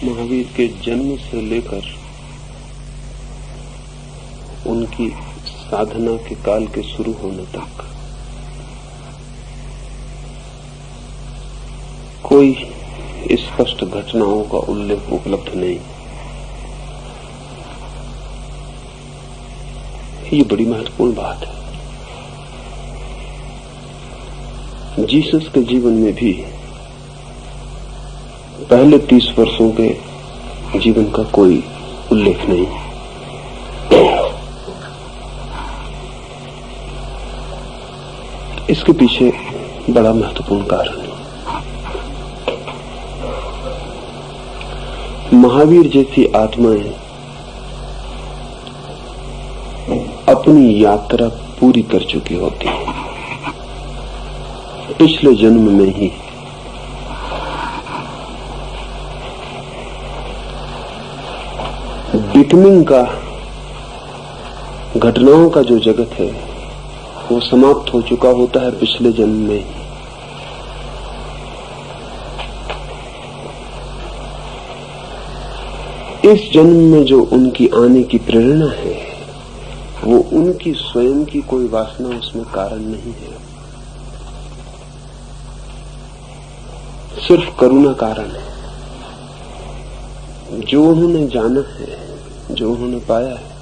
महावीर के जन्म से लेकर उनकी साधना के काल के शुरू होने तक कोई स्पष्ट घटनाओं का उल्लेख उपलब्ध नहीं। ये बड़ी महत्वपूर्ण बात है। जीसस के जीवन में भी पहले 30 वर्षों के जीवन का कोई उल्लेख नहीं। इसके पीछे बड़ा महत्वपूर्ण कारण है। महावीर जैसी आत्माएं अपनी यात्रा पूरी कर चुकी होती है पिछले जन्म में ही। बिकमिंग का, घटनाओं का जो जगत है वो समाप्त हो चुका होता है पिछले जन्म में ही। इस जन्म में जो उनकी आने की प्रेरणा है वो उनकी स्वयं की कोई वासना उसमें कारण नहीं है, सिर्फ करुणा कारण है। जो उन्होंने जाना है, जो उन्होंने पाया है,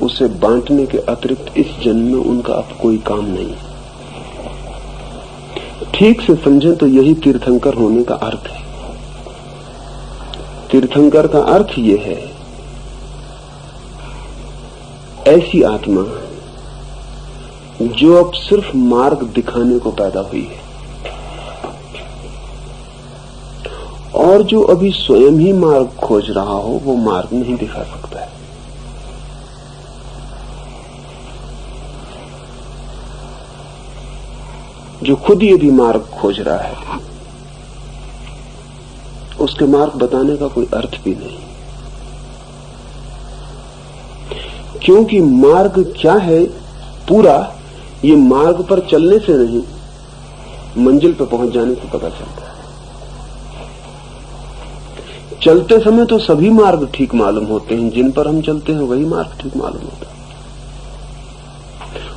उसे बांटने के अतिरिक्त इस जन्म में उनका अब कोई काम नहीं। ठीक से समझें तो यही तीर्थंकर होने का अर्थ है। तीर्थंकर का अर्थ यह है, ऐसी आत्मा जो अब सिर्फ मार्ग दिखाने को पैदा हुई है और जो अभी स्वयं ही मार्ग खोज रहा हो वो मार्ग नहीं दिखा सकता है। जो खुद ही अभी मार्ग खोज रहा है उसके मार्ग बताने का कोई अर्थ भी नहीं, क्योंकि मार्ग क्या है पूरा, ये मार्ग पर चलने से नहीं मंजिल पर पहुंच जाने से पता चलता है। चलते समय तो सभी मार्ग ठीक मालूम होते हैं, जिन पर हम चलते हैं वही मार्ग ठीक मालूम होता है।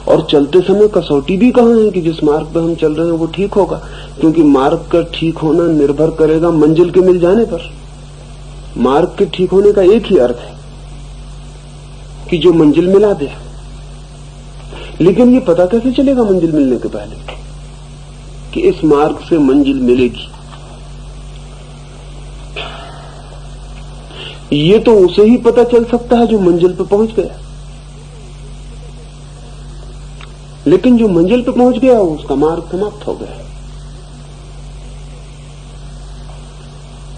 और चलते समय कसौटी भी कहां है कि जिस मार्ग पर हम चल रहे हैं वो ठीक होगा, क्योंकि मार्ग का ठीक होना निर्भर करेगा मंजिल के मिल जाने पर। मार्ग के ठीक होने का एक ही अर्थ है कि जो मंजिल मिला दे। लेकिन ये पता कैसे चलेगा मंजिल मिलने के पहले कि इस मार्ग से मंजिल मिलेगी? ये तो उसे ही पता चल सकता है जो मंजिल पर पहुंच गया। लेकिन जो मंजिल पर पहुंच गया उसका मार्ग समाप्त हो गया।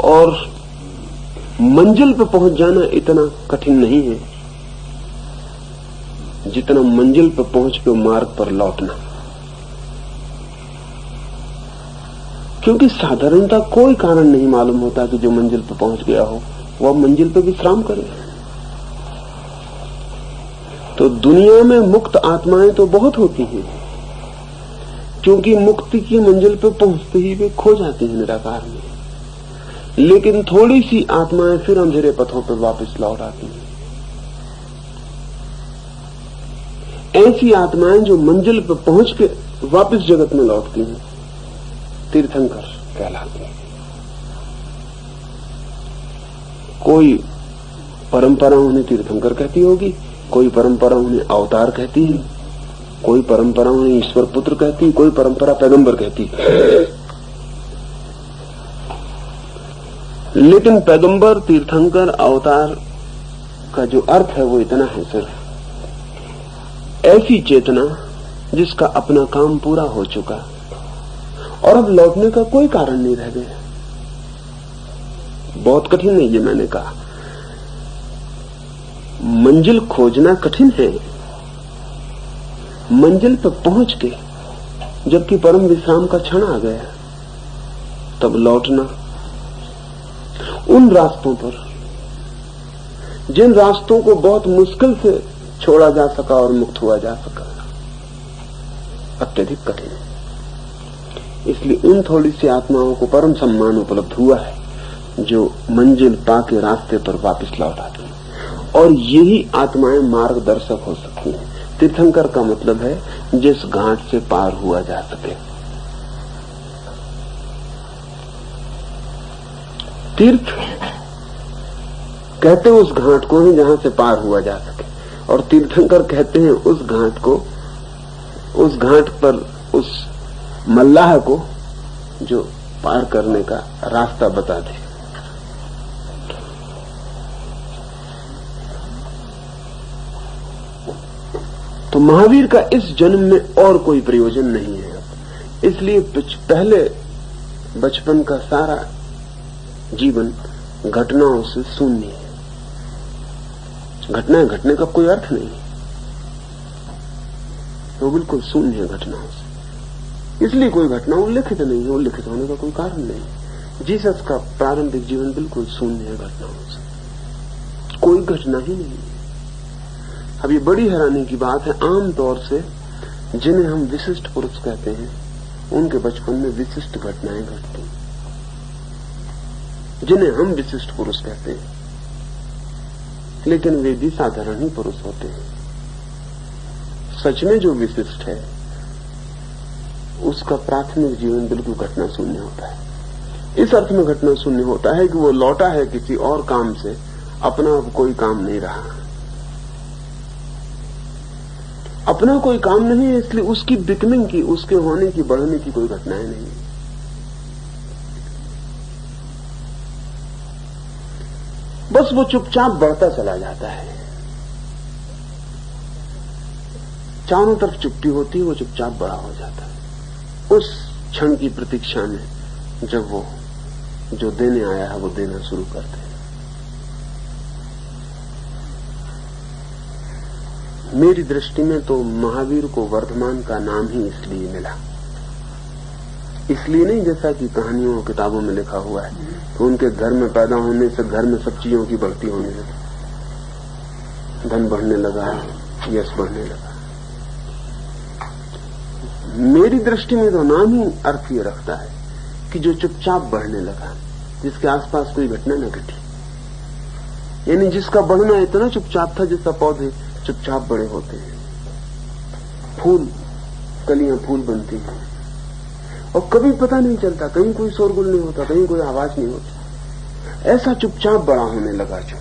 और मंजिल पर पहुंच जाना इतना कठिन नहीं है जितना मंजिल पर पहुंच के मार्ग पर लौटना। क्योंकि साधारणता कोई कारण नहीं मालूम होता कि जो मंजिल पर पहुंच गया हो वह मंजिल पर विश्राम करे। तो दुनिया में मुक्त आत्माएं तो बहुत होती हैं, क्योंकि मुक्ति की मंजिल पर पहुंचते ही वे खो जाते हैं निराकार में। लेकिन थोड़ी सी आत्माएं फिर अंधेरे पथों पर वापस लौट आती हैं। ऐसी आत्माएं जो मंजिल पर पहुंच के वापस जगत में लौटती हैं तीर्थंकर कहलाती हैं। कोई परंपरा उन्हें तीर्थंकर कहती होगी, कोई परंपरा उन्हें अवतार कहती है, कोई परंपरा उन्हें ईश्वर पुत्र कहती है, कोई परंपरा पैगंबर कहती है। लेकिन पैगंबर, तीर्थंकर, अवतार का जो अर्थ है वो इतना है, सिर्फ ऐसी चेतना जिसका अपना काम पूरा हो चुका और अब लौटने का कोई कारण नहीं रह गया। बहुत कठिन है ये मैंने कहा। मंजिल खोजना कठिन है, मंजिल पर पहुंच के जबकि परम विश्राम का क्षण आ गया तब लौटना उन रास्तों पर जिन रास्तों को बहुत मुश्किल से छोड़ा जा सका और मुक्त हुआ जा सका, अत्यधिक कठिन है। इसलिए उन थोड़ी सी आत्माओं को परम सम्मान उपलब्ध हुआ है जो मंजिल पाके रास्ते पर वापस लौट आती हैं, और यही आत्माएं मार्गदर्शक हो सकती हैं। तीर्थंकर का मतलब है जिस घाट से पार हुआ जा सके। तीर्थ कहते हैं उस घाट को ही जहां से पार हुआ जा सके, और तीर्थंकर कहते हैं उस घाट को, उस घाट पर उस मल्लाह को जो पार करने का रास्ता बता दे। तो महावीर का इस जन्म में और कोई प्रयोजन नहीं है, इसलिए पहले बचपन का सारा जीवन घटनाओं से शून्य है। घटनाएं घटने का कोई अर्थ नहीं, वो बिल्कुल शून्य है घटनाओं से, इसलिए कोई घटना उल्लिखित नहीं है, उल्लिखित होने का कोई कारण नहीं। जीसस का प्रारंभिक जीवन बिल्कुल शून्य है घटनाओं से, कोई घटना ही नहीं है। अब ये बड़ी हैरानी की बात है, आमतौर से जिन्हें हम विशिष्ट पुरुष कहते हैं उनके बचपन में विशिष्ट घटनाएं घटती हैं। जिन्हें हम विशिष्ट पुरुष कहते हैं, लेकिन वे भी साधारण ही पुरुष होते हैं। सच में जो विशिष्ट है उसका प्राथमिक जीवन बिल्कुल घटना शून्य होता है। इस अर्थ में घटना शून्य होता है कि वो लौटा है किसी और काम से, अपना अब कोई काम नहीं रहा। अपना कोई काम नहीं है, इसलिए उसकी बिकनिंग की, उसके होने की, बढ़ने की कोई घटनाएं नहीं। बस वो चुपचाप बढ़ता चला जाता है। चारों तरफ चुप्पी होती है, वो चुपचाप बड़ा हो जाता है। उस क्षण की प्रतीक्षा में जब वो जो देने आया है वो देना शुरू करते हैं। मेरी दृष्टि में तो महावीर को वर्धमान का नाम ही इसलिए मिला, इसलिए नहीं जैसा कि कहानियों और किताबों में लिखा हुआ है तो उनके घर में पैदा होने से घर में सब चीजों की बढ़ती होने लगी, धन बढ़ने लगा, यश बढ़ने लगा। मेरी दृष्टि में तो नाम ही अर्थ ये रखता है कि जो चुपचाप बढ़ने लगा, जिसके आसपास कोई घटना न घटी, यानी जिसका बढ़ना इतना चुपचाप था जैसा पौधे चुपचाप बड़े होते हैं, फूल कलियां फूल बनती हैं और कभी पता नहीं चलता, कहीं कोई शोरगुल नहीं होता, कहीं कोई आवाज नहीं होती, ऐसा चुपचाप बड़ा होने लगा। जो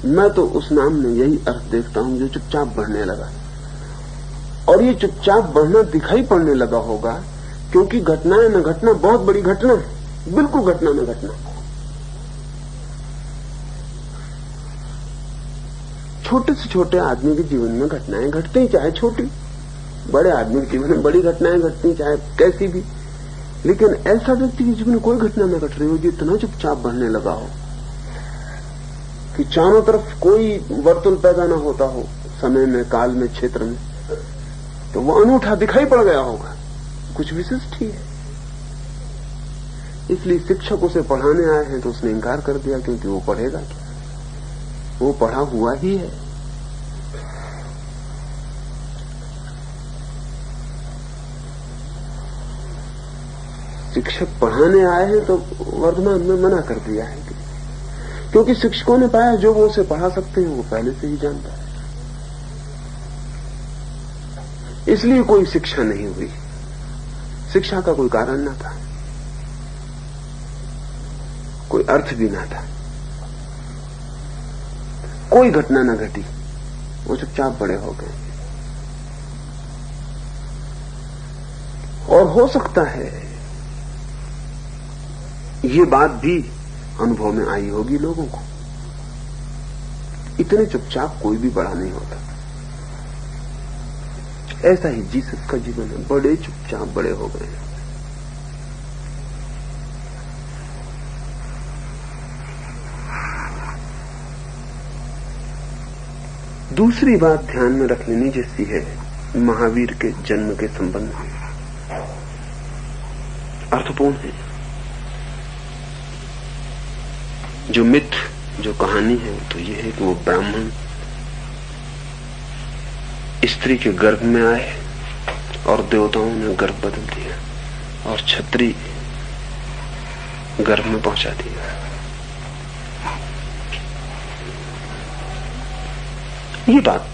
मैं तो उस नाम में यही अर्थ देखता हूं, जो चुपचाप बढ़ने लगा। और ये चुपचाप बढ़ना दिखाई पड़ने लगा होगा क्योंकि घटना न घटना बहुत बड़ी घटना है, बिल्कुल घटना न घटना। छोटे से छोटे आदमी के जीवन में घटनाएं घटती, चाहे छोटी, बड़े आदमी के जीवन में बड़ी घटनाएं घटती, चाहे कैसी भी, लेकिन ऐसा व्यक्ति के जीवन में कोई घटना न घट रही हो जो इतना चुपचाप बढ़ने लगा हो कि चारों तरफ कोई वर्तुल पैदा न होता हो, समय में, काल में, क्षेत्र में, तो वो अनूठा दिखाई पड़ गया होगा, कुछ विशिष्ट ही है। इसलिए शिक्षक उसे पढ़ाने आए हैं तो उसने इंकार कर दिया, क्योंकि वो पढ़ेगा क्या, वो पढ़ा हुआ ही है। शिक्षक पढ़ाने आए हैं तो वर्तमान में मना कर दिया है, क्योंकि शिक्षकों ने पाया जो वो उसे पढ़ा सकते हैं वो पहले से ही जानता है। इसलिए कोई शिक्षा नहीं हुई, शिक्षा का कोई कारण ना था, कोई अर्थ भी ना था, कोई घटना ना घटी, वो चुपचाप बड़े हो गए। और हो सकता है ये बात भी अनुभव में आई होगी लोगों को, इतने चुपचाप कोई भी बड़ा नहीं होता। ऐसा ही जीसस का जीवन है, बड़े चुपचाप बड़े हो गए। दूसरी बात ध्यान में रख लेनी जैसी है महावीर के जन्म के संबंध में, अर्थपूर्ण है। जो मिथ, जो कहानी है तो ये है कि वो ब्राह्मण स्त्री के गर्भ में आए और देवताओं ने गर्भ बदल दिया, और क्षत्रिय गर्भ में पहुंचा दिया। ये बात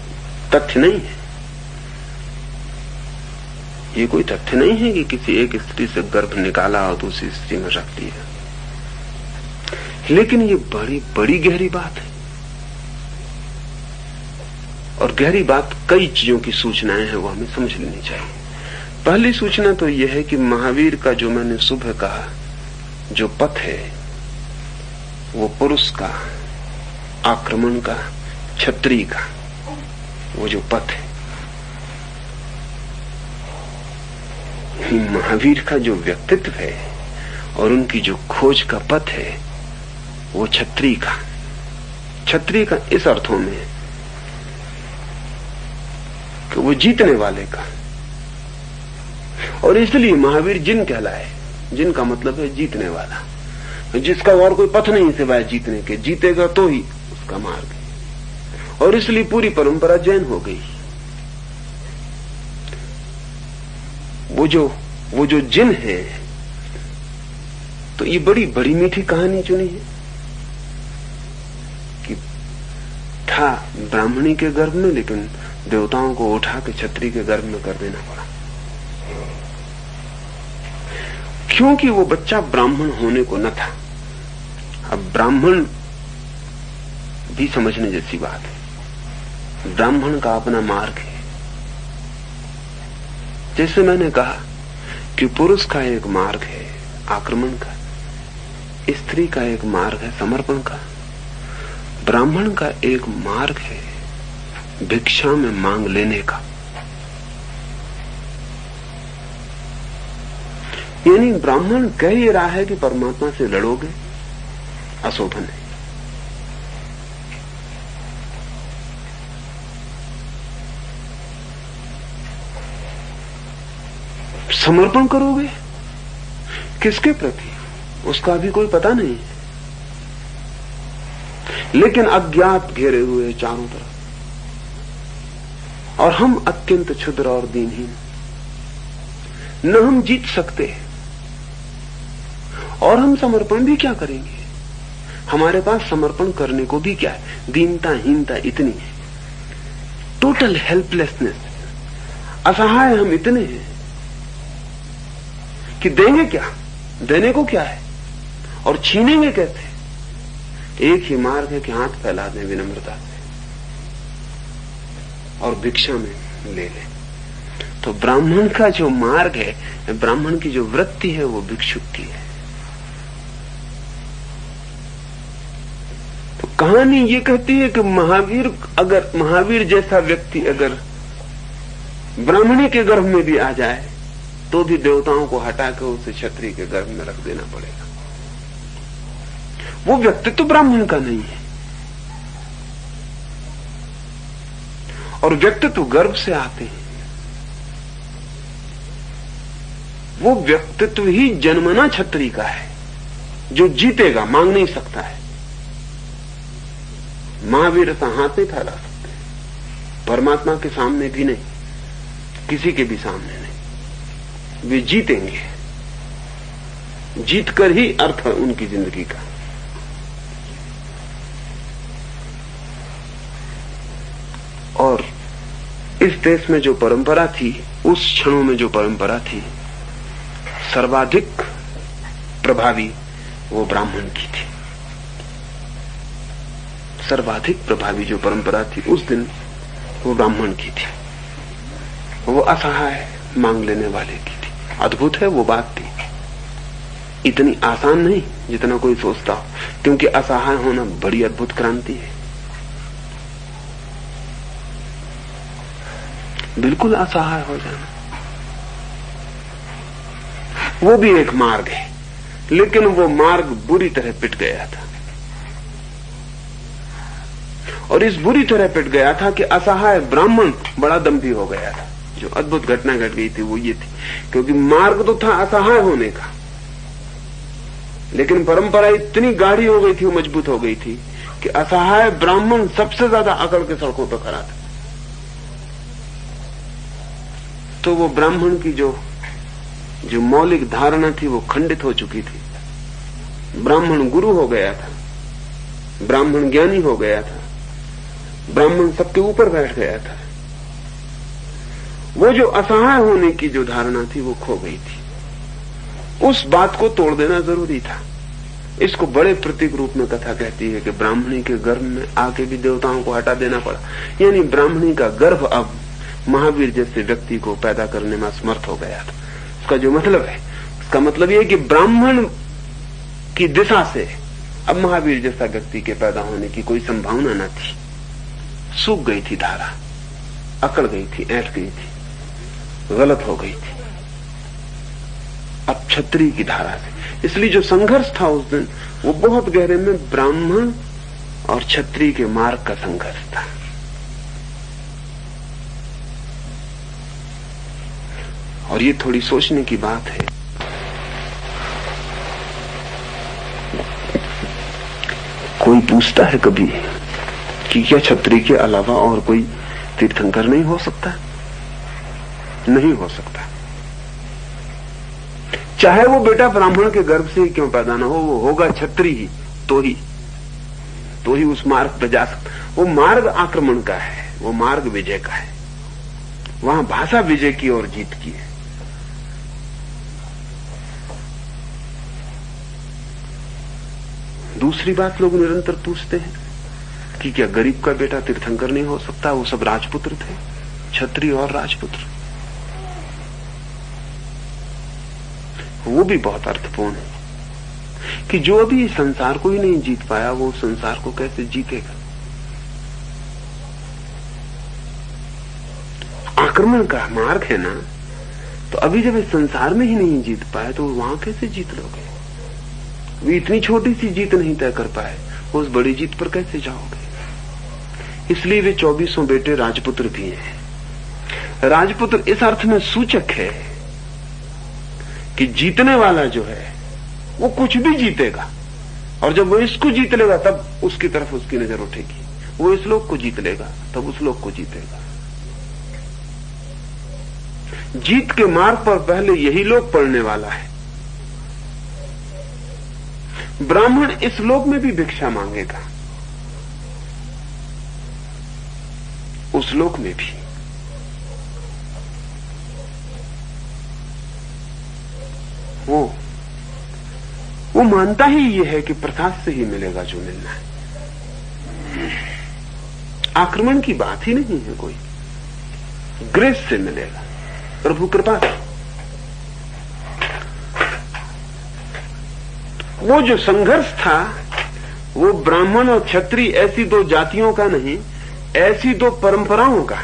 तथ्य नहीं है, ये कोई तथ्य नहीं है कि किसी एक स्त्री से गर्भ निकाला और दूसरी स्त्री में रख दिया, लेकिन ये बड़ी बड़ी गहरी बात है। और गहरी बात कई चीजों की सूचनाएं हैं, वो हमें समझ लेनी चाहिए। पहली सूचना तो यह है कि महावीर का जो मैंने सुबह कहा जो पथ है, वो पुरुष का, आक्रमण का, क्षत्रिय का, वो जो पथ है, महावीर का जो व्यक्तित्व है और उनकी जो खोज का पथ है, वो क्षत्रिय का। क्षत्रिय का इस अर्थों में कि वो जीतने वाले का, और इसलिए महावीर जिन कहलाए। जिन का मतलब है जीतने वाला, जिसका और कोई पथ नहीं सिवाय जीतने के, जीतेगा तो ही उसका मार्ग है। और इसलिए पूरी परंपरा जैन हो गई। वो जो जिन है, तो ये बड़ी बड़ी मीठी कहानी चुनी है कि था ब्राह्मणी के गर्भ में, लेकिन देवताओं को उठा के क्षत्रिय के गर्भ में कर देना पड़ा, क्योंकि वो बच्चा ब्राह्मण होने को न था। अब ब्राह्मण भी समझने जैसी बात है। ब्राह्मण का अपना मार्ग है। जैसे मैंने कहा कि पुरुष का एक मार्ग है आक्रमण का, स्त्री का एक मार्ग है समर्पण का, ब्राह्मण का एक मार्ग है भिक्षा में मांग लेने का। यानी ब्राह्मण कह ही रहा है कि परमात्मा से लड़ोगे, अशोभन है। समर्पण करोगे किसके प्रति, उसका भी कोई पता नहीं है, लेकिन अज्ञात घेरे हुए चारों तरफ, और हम अत्यंत क्षुद्र और दीनहीन, न हम जीत सकते और हम समर्पण भी क्या करेंगे। हमारे पास समर्पण करने को भी क्या है, दीनता हीनता इतनी है, टोटल हेल्पलेसनेस, असहाय हम इतने हैं कि देंगे क्या, देने को क्या है और छीनेंगे कैसे। एक ही मार्ग है कि हाथ फैला दें विनम्रता से और भिक्षा में ले लें। तो ब्राह्मण का जो मार्ग है, ब्राह्मण की जो वृत्ति है, वो भिक्षुक की है। तो कहानी ये कहती है कि महावीर जैसा व्यक्ति अगर ब्राह्मणी के गर्भ में भी आ जाए तो भी देवताओं को हटा के उसे क्षत्रिय के गर्भ में रख देना पड़ेगा। वो व्यक्तित्व ब्राह्मण का नहीं है, और व्यक्तित्व गर्भ से आते हैं। वो व्यक्तित्व ही जन्मना क्षत्रिय का है, जो जीतेगा, मांग नहीं सकता है। महावीर ऐसा हाथ नहीं फैला सकते, परमात्मा के सामने भी नहीं, किसी के भी सामने नहीं। वे जीतेंगे, जीतकर ही अर्थ है उनकी जिंदगी का। और इस देश में जो परंपरा थी, उस क्षणों में जो परंपरा थी, सर्वाधिक प्रभावी वो ब्राह्मण की थी। सर्वाधिक प्रभावी जो परंपरा थी उस दिन, वो ब्राह्मण की थी। वो असहाय मांग लेने वाले की थी। अद्भुत है वो बात थी, इतनी आसान नहीं जितना कोई सोचता हो, क्योंकि असहाय होना बड़ी अद्भुत क्रांति है। बिल्कुल असहाय हो जाना वो भी एक मार्ग है, लेकिन वो मार्ग बुरी तरह पिट गया था। और इस बुरी तरह पिट गया था कि असहाय ब्राह्मण बड़ा दम्भी हो गया था। जो अद्भुत घटना घट गई थी वो ये थी, क्योंकि मार्ग तो था असहाय होने का, लेकिन परंपरा इतनी गाढ़ी हो गई थी, मजबूत हो गई थी कि असहाय ब्राह्मण सबसे ज्यादा अकड़ के सड़कों पर खड़ा था। तो वो ब्राह्मण की जो मौलिक धारणा थी वो खंडित हो चुकी थी। ब्राह्मण गुरु हो गया था, ब्राह्मण ज्ञानी हो गया था, ब्राह्मण सबके ऊपर बैठ गया था। वो जो असहाय होने की जो धारणा थी वो खो गई थी। उस बात को तोड़ देना जरूरी था। इसको बड़े प्रतीक रूप में कथा कहती है कि ब्राह्मणी के गर्भ में आके भी देवताओं को हटा देना पड़ा। यानी ब्राह्मणी का गर्भ अब महावीर जैसे व्यक्ति को पैदा करने में असमर्थ हो गया था। उसका जो मतलब है, उसका मतलब यह कि ब्राह्मण की दिशा से अब महावीर जैसा व्यक्ति के पैदा होने की कोई संभावना न थी। सूख गई थी धारा, अकड़ गई थी, ऐंठ गई थी, गलत हो गई थी अब क्षत्रिय की धारा से। इसलिए जो संघर्ष था उस दिन वो बहुत गहरे में ब्राह्मण और क्षत्रिय के मार्ग का संघर्ष था। और ये थोड़ी सोचने की बात है। कोई पूछता है कभी कि क्या क्षत्रिय के अलावा और कोई तीर्थंकर नहीं हो सकता? नहीं हो सकता। चाहे वो बेटा ब्राह्मण के गर्भ से ही क्यों पैदा ना हो, वो होगा क्षत्रिय ही तो ही उस मार्ग पर जा सकता। वो मार्ग आक्रमण का है, वो मार्ग विजय का है। वहां भाषा विजय की और जीत की है। दूसरी बात लोग निरंतर पूछते हैं कि क्या गरीब का बेटा तीर्थंकर नहीं हो सकता? वो सब राजपुत्र थे, क्षत्रिय और राजपुत्र। वो भी बहुत अर्थपूर्ण है कि जो अभी संसार को ही नहीं जीत पाया वो संसार को कैसे जीतेगा? आक्रमण का मार्ग है ना, तो अभी जब इस संसार में ही नहीं जीत पाए तो वहां कैसे जीत लोगे? वे इतनी छोटी सी जीत नहीं तय कर पाए, उस बड़ी जीत पर कैसे जाओगे? इसलिए वे 24 बेटे राजपुत्र भी हैं। राजपुत्र इस अर्थ में सूचक है कि जीतने वाला जो है वो कुछ भी जीतेगा, और जब वो इसको जीत लेगा तब उसकी तरफ उसकी नजर उठेगी। वो इस लोक को जीत लेगा तब उस लोक को जीतेगा। जीत के मार्ग पर पहले यही लोक पड़ने वाला है। ब्राह्मण इस लोक में भी भिक्षा मांगेगा, उस लोक में भी। वो मानता ही ये है कि प्रसाद से ही मिलेगा जो मिलना है। आक्रमण की बात ही नहीं है कोई, ग्रेस से मिलेगा, प्रभु कृपा से। वो जो संघर्ष था वो ब्राह्मण और क्षत्रिय ऐसी दो जातियों का नहीं, ऐसी दो परंपराओं का।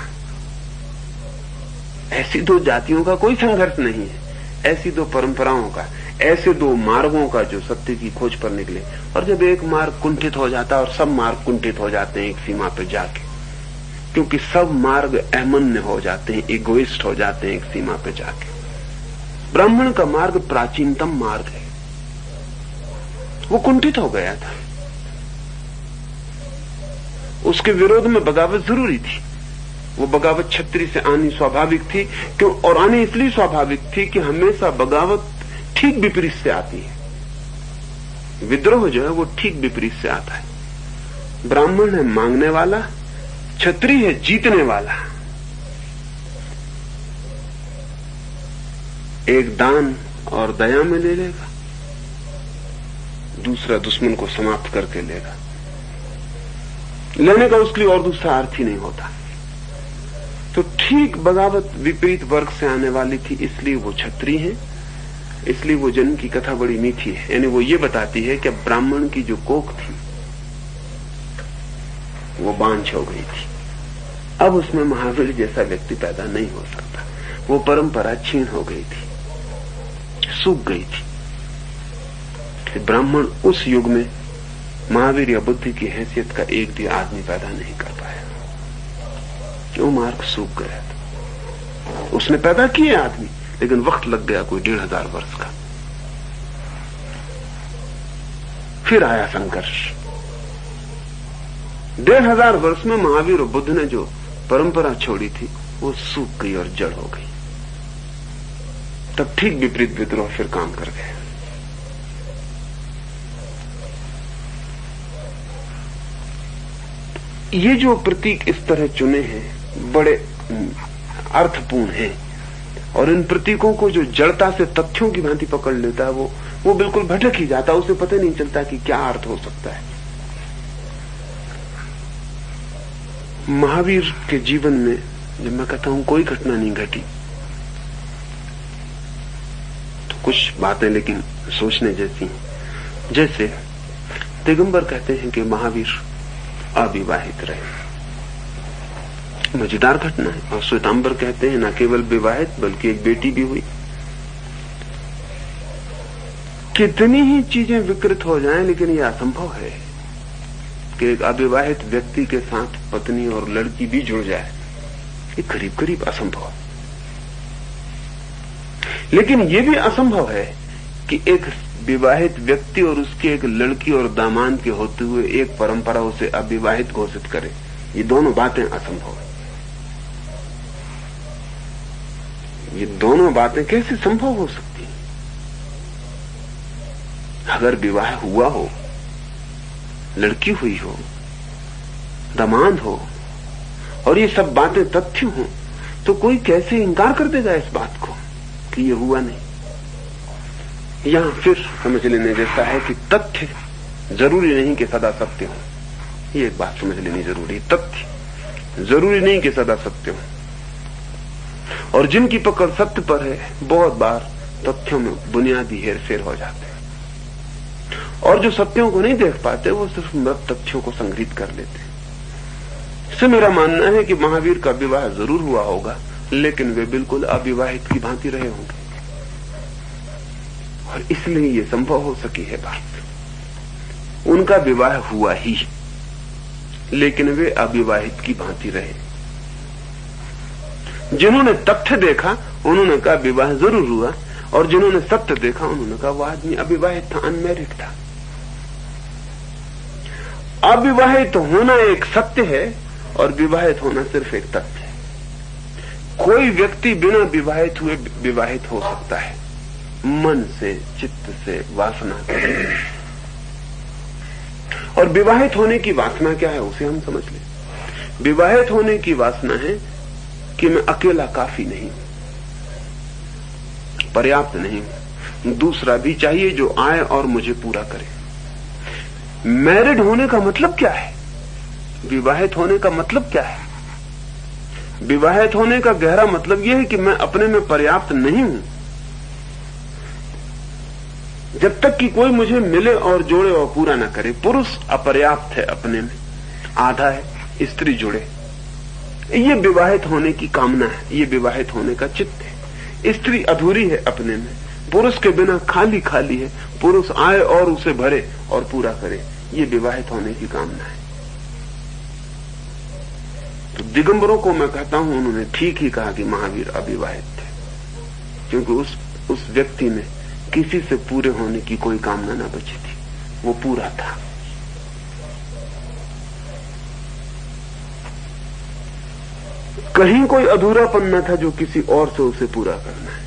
ऐसी दो जातियों का कोई संघर्ष नहीं है, ऐसी दो परंपराओं का, ऐसे दो मार्गों का जो सत्य की खोज पर निकले। और जब एक मार्ग कुंठित हो जाता है, और सब मार्ग कुंठित हो जाते हैं एक सीमा पर जाके, क्योंकि सब मार्ग अहमन्य हो जाते हैं, इगोइस्ट हो जाते हैं एक सीमा पर जाके। ब्राह्मण का मार्ग प्राचीनतम मार्ग है, वो कुंठित हो गया था। उसके विरोध में बगावत जरूरी थी। वो बगावत क्षत्रिय से आनी स्वाभाविक थी, क्यों? और आनी इसलिए स्वाभाविक थी कि हमेशा बगावत ठीक विपरीत से आती है। विद्रोह जो है वो ठीक विपरीत से आता है। ब्राह्मण है मांगने वाला, क्षत्रिय है जीतने वाला। एक दान और दया में ले लेगा, दूसरा दुश्मन को समाप्त करके लेगा। लेने का उसके लिए और दूसरा अर्थ ही नहीं होता। तो ठीक बगावत विपरीत वर्ग से आने वाली थी, इसलिए वो क्षत्रिय है। इसलिए वो जन्म की कथा बड़ी मीठी है। यानी वो ये बताती है कि ब्राह्मण की जो कोख थी वो बांझ हो गई थी। अब उसमें महावीर जैसा व्यक्ति पैदा नहीं हो सकता। वो परंपरा छीन हो गई थी, सूख गई थी। ब्राह्मण उस युग में महावीर या बुद्ध की हैसियत का एक भी आदमी पैदा नहीं कर पाया। वो मार्ग सूख गया था। उसने पैदा किए आदमी, लेकिन वक्त लग गया कोई 1500 वर्ष का। फिर आया संघर्ष। 1500 वर्ष में महावीर और बुद्ध ने जो परंपरा छोड़ी थी वो सूख गई और जड़ हो गई। तब ठीक विपरीत विद्रोह फिर काम कर गया। ये जो प्रतीक इस तरह चुने हैं बड़े अर्थपूर्ण हैं, और इन प्रतीकों को जो जड़ता से तथ्यों की भांति पकड़ लेता है वो बिल्कुल भटक ही जाता है, उसे पता नहीं चलता कि क्या अर्थ हो सकता है। महावीर के जीवन में जब मैं कहता हूं कोई घटना नहीं घटी, तो कुछ बातें लेकिन सोचने जैसी हैं। जैसे दिगंबर कहते हैं कि महावीर अविवाहित रहे, मजेदार घटना है। और श्वेतांबर कहते हैं न केवल विवाहित बल्कि एक बेटी भी हुई। कितनी ही चीजें विकृत हो जाएं, लेकिन यह असंभव है कि एक अविवाहित व्यक्ति के साथ पत्नी और लड़की भी जुड़ जाए। ये करीब करीब असंभव है। लेकिन यह भी असंभव है कि एक विवाहित व्यक्ति और उसकी एक लड़की और दामाद के होते हुए एक परंपरा उसे अविवाहित घोषित करे। ये दोनों बातें असंभव है। ये दोनों बातें कैसे संभव हो सकती हैं? अगर विवाह हुआ हो, लड़की हुई हो, दामाद हो, और ये सब बातें तथ्य हो, तो कोई कैसे इंकार कर देगा इस बात को कि ये हुआ नहीं। यहां फिर समझ लेने जैसा है कि तथ्य जरूरी नहीं कि सदा सत्य हो। ये एक बात समझ लेनी जरूरी है। तथ्य जरूरी नहीं कि सदा सत्य हो, और जिनकी पकड़ सत्य पर है बहुत बार तथ्यों में बुनियादी हेरफेर हो जाते हैं, और जो सत्यों को नहीं देख पाते वो सिर्फ मृत तथ्यों को संग्रहित कर लेते हैं। इससे मेरा मानना है कि महावीर का विवाह जरूर हुआ होगा, लेकिन वे बिल्कुल अविवाहित की भांति रहे होंगे, और इसलिए ये संभव हो सकी है बात। उनका विवाह हुआ ही, लेकिन वे अविवाहित की भांति रहे। जिन्होंने तथ्य देखा उन्होंने कहा विवाह जरूर हुआ, और जिन्होंने सत्य देखा उन्होंने कहा वह आदमी अविवाहित था, अनमैरिड था। अविवाहित होना एक सत्य है और विवाहित होना सिर्फ एक तथ्य है। कोई व्यक्ति बिना विवाहित हुए विवाहित हो सकता है, मन से, चित्त से, वासना से। और विवाहित होने की वासना क्या है उसे हम समझ लें। विवाहित होने की वासना है कि मैं अकेला काफी नहीं, पर्याप्त नहीं, दूसरा भी चाहिए जो आए और मुझे पूरा करे। मैरिड होने का मतलब क्या है? विवाहित होने का मतलब क्या है? विवाहित होने का गहरा मतलब यह है कि मैं अपने में पर्याप्त नहीं हूं। जब तक कि कोई मुझे मिले और जोड़े और पूरा ना करे। पुरुष अपर्याप्त है अपने में, आधा है, स्त्री जुड़े। ये विवाहित होने की कामना है, ये विवाहित होने का चित्त है। स्त्री अधूरी है अपने में, पुरुष के बिना खाली खाली है, पुरुष आए और उसे भरे और पूरा करे, ये विवाहित होने की कामना है। तो दिगंबरों को मैं कहता हूं उन्होंने ठीक ही कहा कि महावीर अविवाहित थे, क्योंकि उस व्यक्ति में किसी से पूरे होने की कोई कामना ना बची थी, वो पूरा था। कहीं कोई अधूरापन न था जो किसी और से उसे पूरा करना है।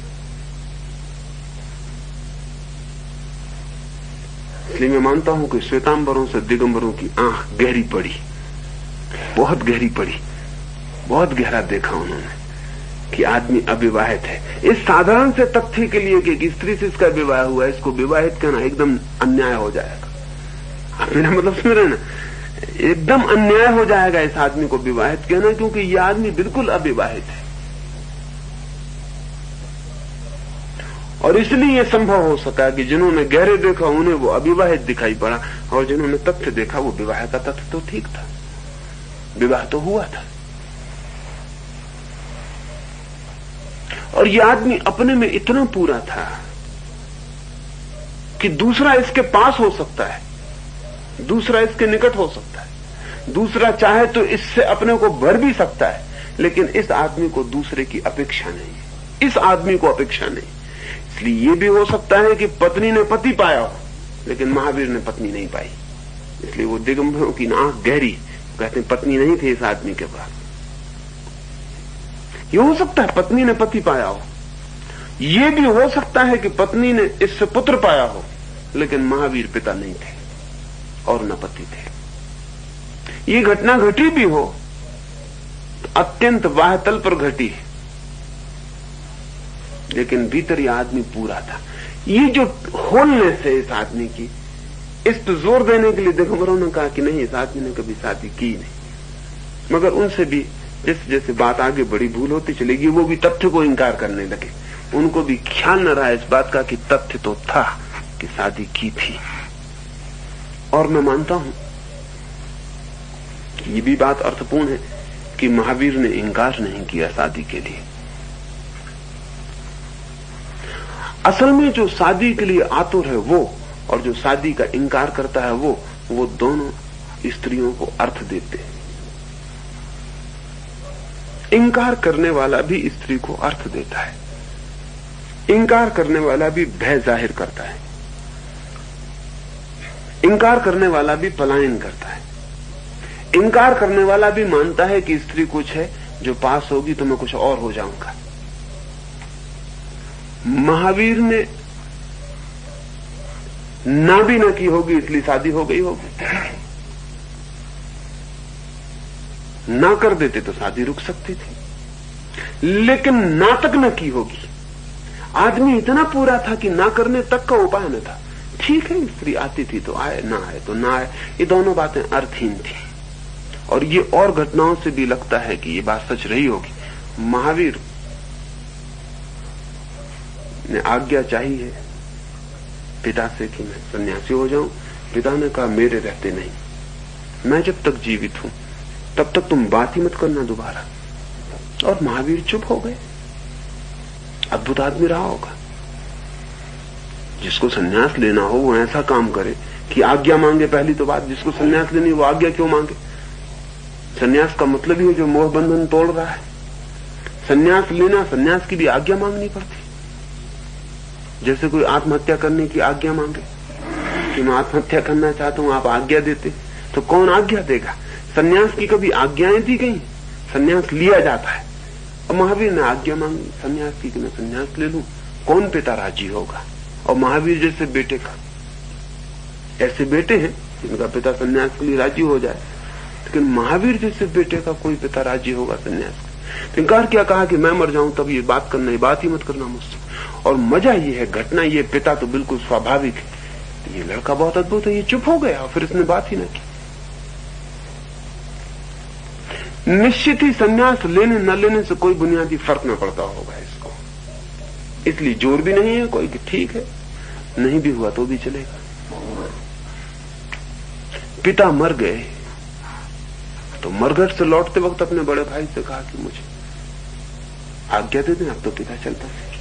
इसलिए मैं मानता हूं कि श्वेतांबरों से दिगंबरों की आंख गहरी पड़ी, बहुत गहरी पड़ी, बहुत गहरा देखा उन्होंने कि आदमी अविवाहित है। इस साधारण से तथ्य के लिए कि एक स्त्री से इसका विवाह हुआ, इसको विवाहित कहना एकदम अन्याय हो जाएगा। मेरा मतलब समझ रहे ना, एकदम अन्याय हो जाएगा इस आदमी को विवाहित कहना, क्योंकि यह आदमी बिल्कुल अविवाहित है। और इसलिए यह संभव हो सका कि जिन्होंने गहरे देखा उन्हें वो अविवाहित दिखाई पड़ा, और जिन्होंने तथ्य देखा वो विवाह का तथ्य तो ठीक था, विवाह तो हुआ था। और यह आदमी अपने में इतना पूरा था कि दूसरा इसके पास हो सकता है, दूसरा इसके निकट हो सकता है, दूसरा चाहे तो इससे अपने को भर भी सकता है, लेकिन इस आदमी को दूसरे की अपेक्षा नहीं है, इस आदमी को अपेक्षा नहीं। इसलिए यह भी हो सकता है कि पत्नी ने पति पाया हो, लेकिन महावीर ने पत्नी नहीं पाई। इसलिए वो दिगंबरों की आंख गहरी, कहते हैं पत्नी नहीं थी इस आदमी के पास। ये हो सकता है पत्नी ने पति पाया हो, यह भी हो सकता है कि पत्नी ने इससे पुत्र पाया हो, लेकिन महावीर पिता नहीं थे और न पति थे। ये घटना घटी भी हो तो अत्यंत बाह्यतल पर घटी, लेकिन भीतर ये आदमी पूरा था। ये जो होलनेस है इस आदमी की, इस पर जोर देने के लिए दिगंबरों ने कहा कि नहीं, इस आदमी ने कभी शादी की नहीं। मगर उनसे भी जैसे जैसे बात आगे बड़ी भूल होती चलेगी, वो भी तथ्य को इंकार करने लगे। उनको भी ख्याल न रहा इस बात का कि तथ्य तो था कि शादी की थी। और मैं मानता हूं कि ये भी बात अर्थपूर्ण है कि महावीर ने इंकार नहीं किया शादी के लिए। असल में जो शादी के लिए आतुर है वो, और जो शादी का इंकार करता है वो दोनों स्त्रियों को अर्थ देते हैं। इंकार करने वाला भी स्त्री को अर्थ देता है, इंकार करने वाला भी भय जाहिर करता है, इंकार करने वाला भी पलायन करता है, इंकार करने वाला भी मानता है कि स्त्री कुछ है जो पास होगी तो मैं कुछ और हो जाऊंगा। महावीर ने ना भी ना की होगी इसलिए शादी हो गई होगी, ना कर देते तो शादी रुक सकती थी, लेकिन ना तक न की होगी। आदमी इतना पूरा था कि ना करने तक का उपाय न था। ठीक है, स्त्री आती थी तो आए, ना आए तो ना आए, ये दोनों बातें अर्थहीन थी। और ये और घटनाओं से भी लगता है कि ये बात सच रही होगी। महावीर ने आज्ञा चाहिए पिता से कि मैं सन्यासी हो जाऊं। पिता ने कहा मेरे रहते नहीं, मैं जब तक जीवित हूं तब तक तुम बात ही मत करना दोबारा। और महावीर चुप हो गए। अद्भुत आदमी रहा होगा। जिसको सन्यास लेना हो वो ऐसा काम करे कि आज्ञा मांगे। पहली तो बात, जिसको सन्यास लेनी वो आज्ञा क्यों मांगे? सन्यास का मतलब ही है जो मोह बंधन तोड़ रहा है। सन्यास लेना, सन्यास की भी आज्ञा मांगनी पड़ती। जैसे कोई आत्महत्या करने की आज्ञा मांगे कि मैं आत्महत्या करना चाहता हूं, आप आज्ञा देते तो कौन आज्ञा देगा? सन्यास की कभी आज्ञाएं दी गई? सन्यास लिया जाता है। और महावीर ने आज्ञा मांगी सन्यास की कि मैं सन्यास ले लूं, कौन पिता राजी होगा? और महावीर जैसे बेटे का, ऐसे बेटे हैं जिनका पिता सन्यास के लिए राजी हो जाए, लेकिन महावीर जैसे बेटे का कोई पिता राजी होगा सन्यास का? इनकार क्या कहा कि मैं मर जाऊं तब ये बात करना, ये बात ही मत करना मुझसे। और मजा ये है, घटना ये, पिता तो बिल्कुल स्वाभाविक है, ये लड़का बहुत अद्भुत है, ये चुप हो गया, फिर इसने बात ही ना की। निश्चित ही सन्यास लेने न लेने से कोई बुनियादी फर्क न पड़ता होगा इसको, इसलिए जोर भी नहीं है कोई कि ठीक है, नहीं भी हुआ तो भी चलेगा। पिता मर गए तो मरघट से लौटते वक्त अपने बड़े भाई से कहा कि मुझे आज्ञा दे दें, अब तो पिता चलता है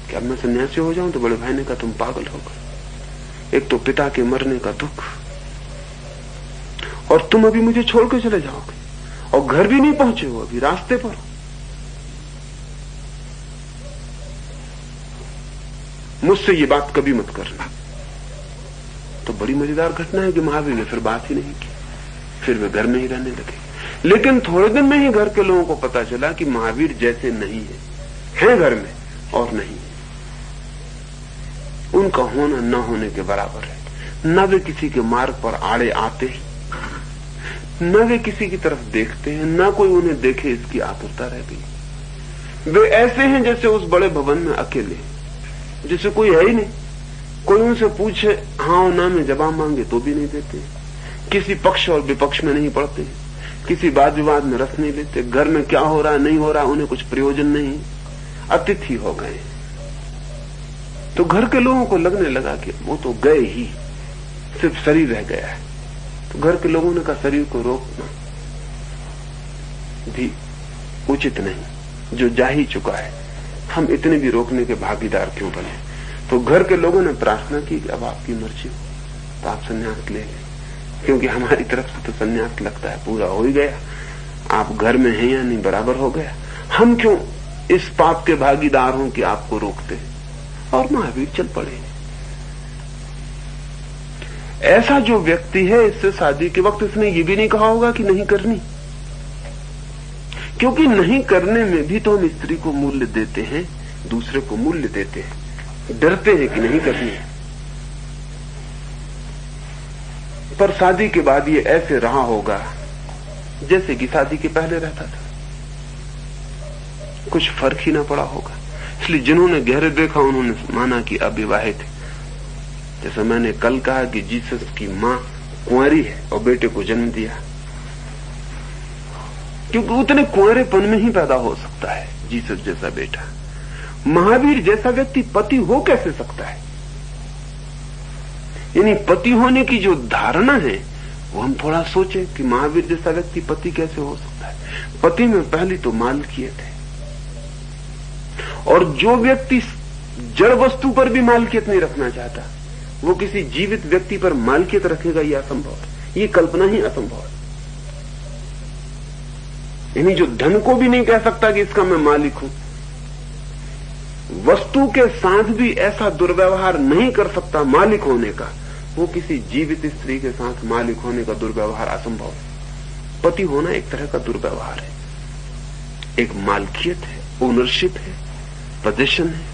कि अब मैं सन्यासी हो जाऊं। तो बड़े भाई ने कहा तुम पागल हो गए, एक तो पिता के मरने का दुख, और तुम अभी मुझे छोड़ के चले जाओगे, और घर भी नहीं पहुंचे हो, अभी रास्ते पर। मुझसे ये बात कभी मत करना। तो बड़ी मजेदार घटना है कि महावीर ने फिर बात ही नहीं की, फिर वे घर में ही रहने लगे। लेकिन थोड़े दिन में ही घर के लोगों को पता चला कि महावीर जैसे नहीं है घर में और नहीं है। उनका होना न होने के बराबर है। न वे किसी के मार्ग पर आड़े आते हैं, न वे किसी की तरफ देखते हैं, न कोई उन्हें देखे इसकी आतुरता रह गई। वे ऐसे हैं जैसे उस बड़े भवन में अकेले, जैसे कोई है ही नहीं। कोई उनसे पूछे हाँ और ना में जवाब मांगे तो भी नहीं देते, किसी पक्ष और विपक्ष में नहीं पड़ते, किसी वाद विवाद में रस नहीं लेते, घर में क्या हो रहा है नहीं हो रहा उन्हें कुछ प्रयोजन नहीं, अतिथि हो गए। तो घर के लोगों को लगने लगा कि वो तो गए ही, सिर्फ शरीर रह गया है। तो घर के लोगों ने कहा शरीर को रोकना भी उचित नहीं, जो जा ही चुका है, हम इतने भी रोकने के भागीदार क्यों बने। तो घर के लोगों ने प्रार्थना की कि अब आपकी मर्जी हो तो आप संन्यास ले लें, क्योंकि हमारी तरफ से तो संन्यास लगता है पूरा हो ही गया, आप घर में हैं या नहीं बराबर हो गया, हम क्यों इस पाप के भागीदार हों कि आपको रोकते। और महावीर चल पड़े। ऐसा जो व्यक्ति है, इससे शादी के वक्त इसने ये भी नहीं कहा होगा कि नहीं करनी, क्योंकि नहीं करने में भी तो हम स्त्री को मूल्य देते हैं, दूसरे को मूल्य देते हैं, डरते हैं कि नहीं करनी है। पर शादी के बाद ये ऐसे रहा होगा जैसे कि शादी के पहले रहता था, कुछ फर्क ही ना पड़ा होगा। इसलिए जिन्होंने गहरे देखा उन्होंने माना कि अविवाहित है। जैसे मैंने कल कहा कि जीसस की मां कुंवारी है और बेटे को जन्म दिया, क्योंकि उतने कुंवारेपन में ही पैदा हो सकता है जीसस जैसा बेटा। महावीर जैसा व्यक्ति पति हो कैसे सकता है? यानी पति होने की जो धारणा है वो हम थोड़ा सोचे कि महावीर जैसा व्यक्ति पति कैसे हो सकता है। पति में पहली तो मालकियत है, और जो व्यक्ति जड़ वस्तु पर भी मालकियत नहीं रखना चाहता वो किसी जीवित व्यक्ति पर मालकियत रखेगा, यह असंभव है। ये कल्पना ही असंभव है। यानी जो धन को भी नहीं कह सकता कि इसका मैं मालिक हूं, वस्तु के साथ भी ऐसा दुर्व्यवहार नहीं कर सकता मालिक होने का, वो किसी जीवित स्त्री के साथ मालिक होने का दुर्व्यवहार असंभव है। पति होना एक तरह का दुर्व्यवहार है, एक मालकियत है, ओनरशिप है, पोजीशन है।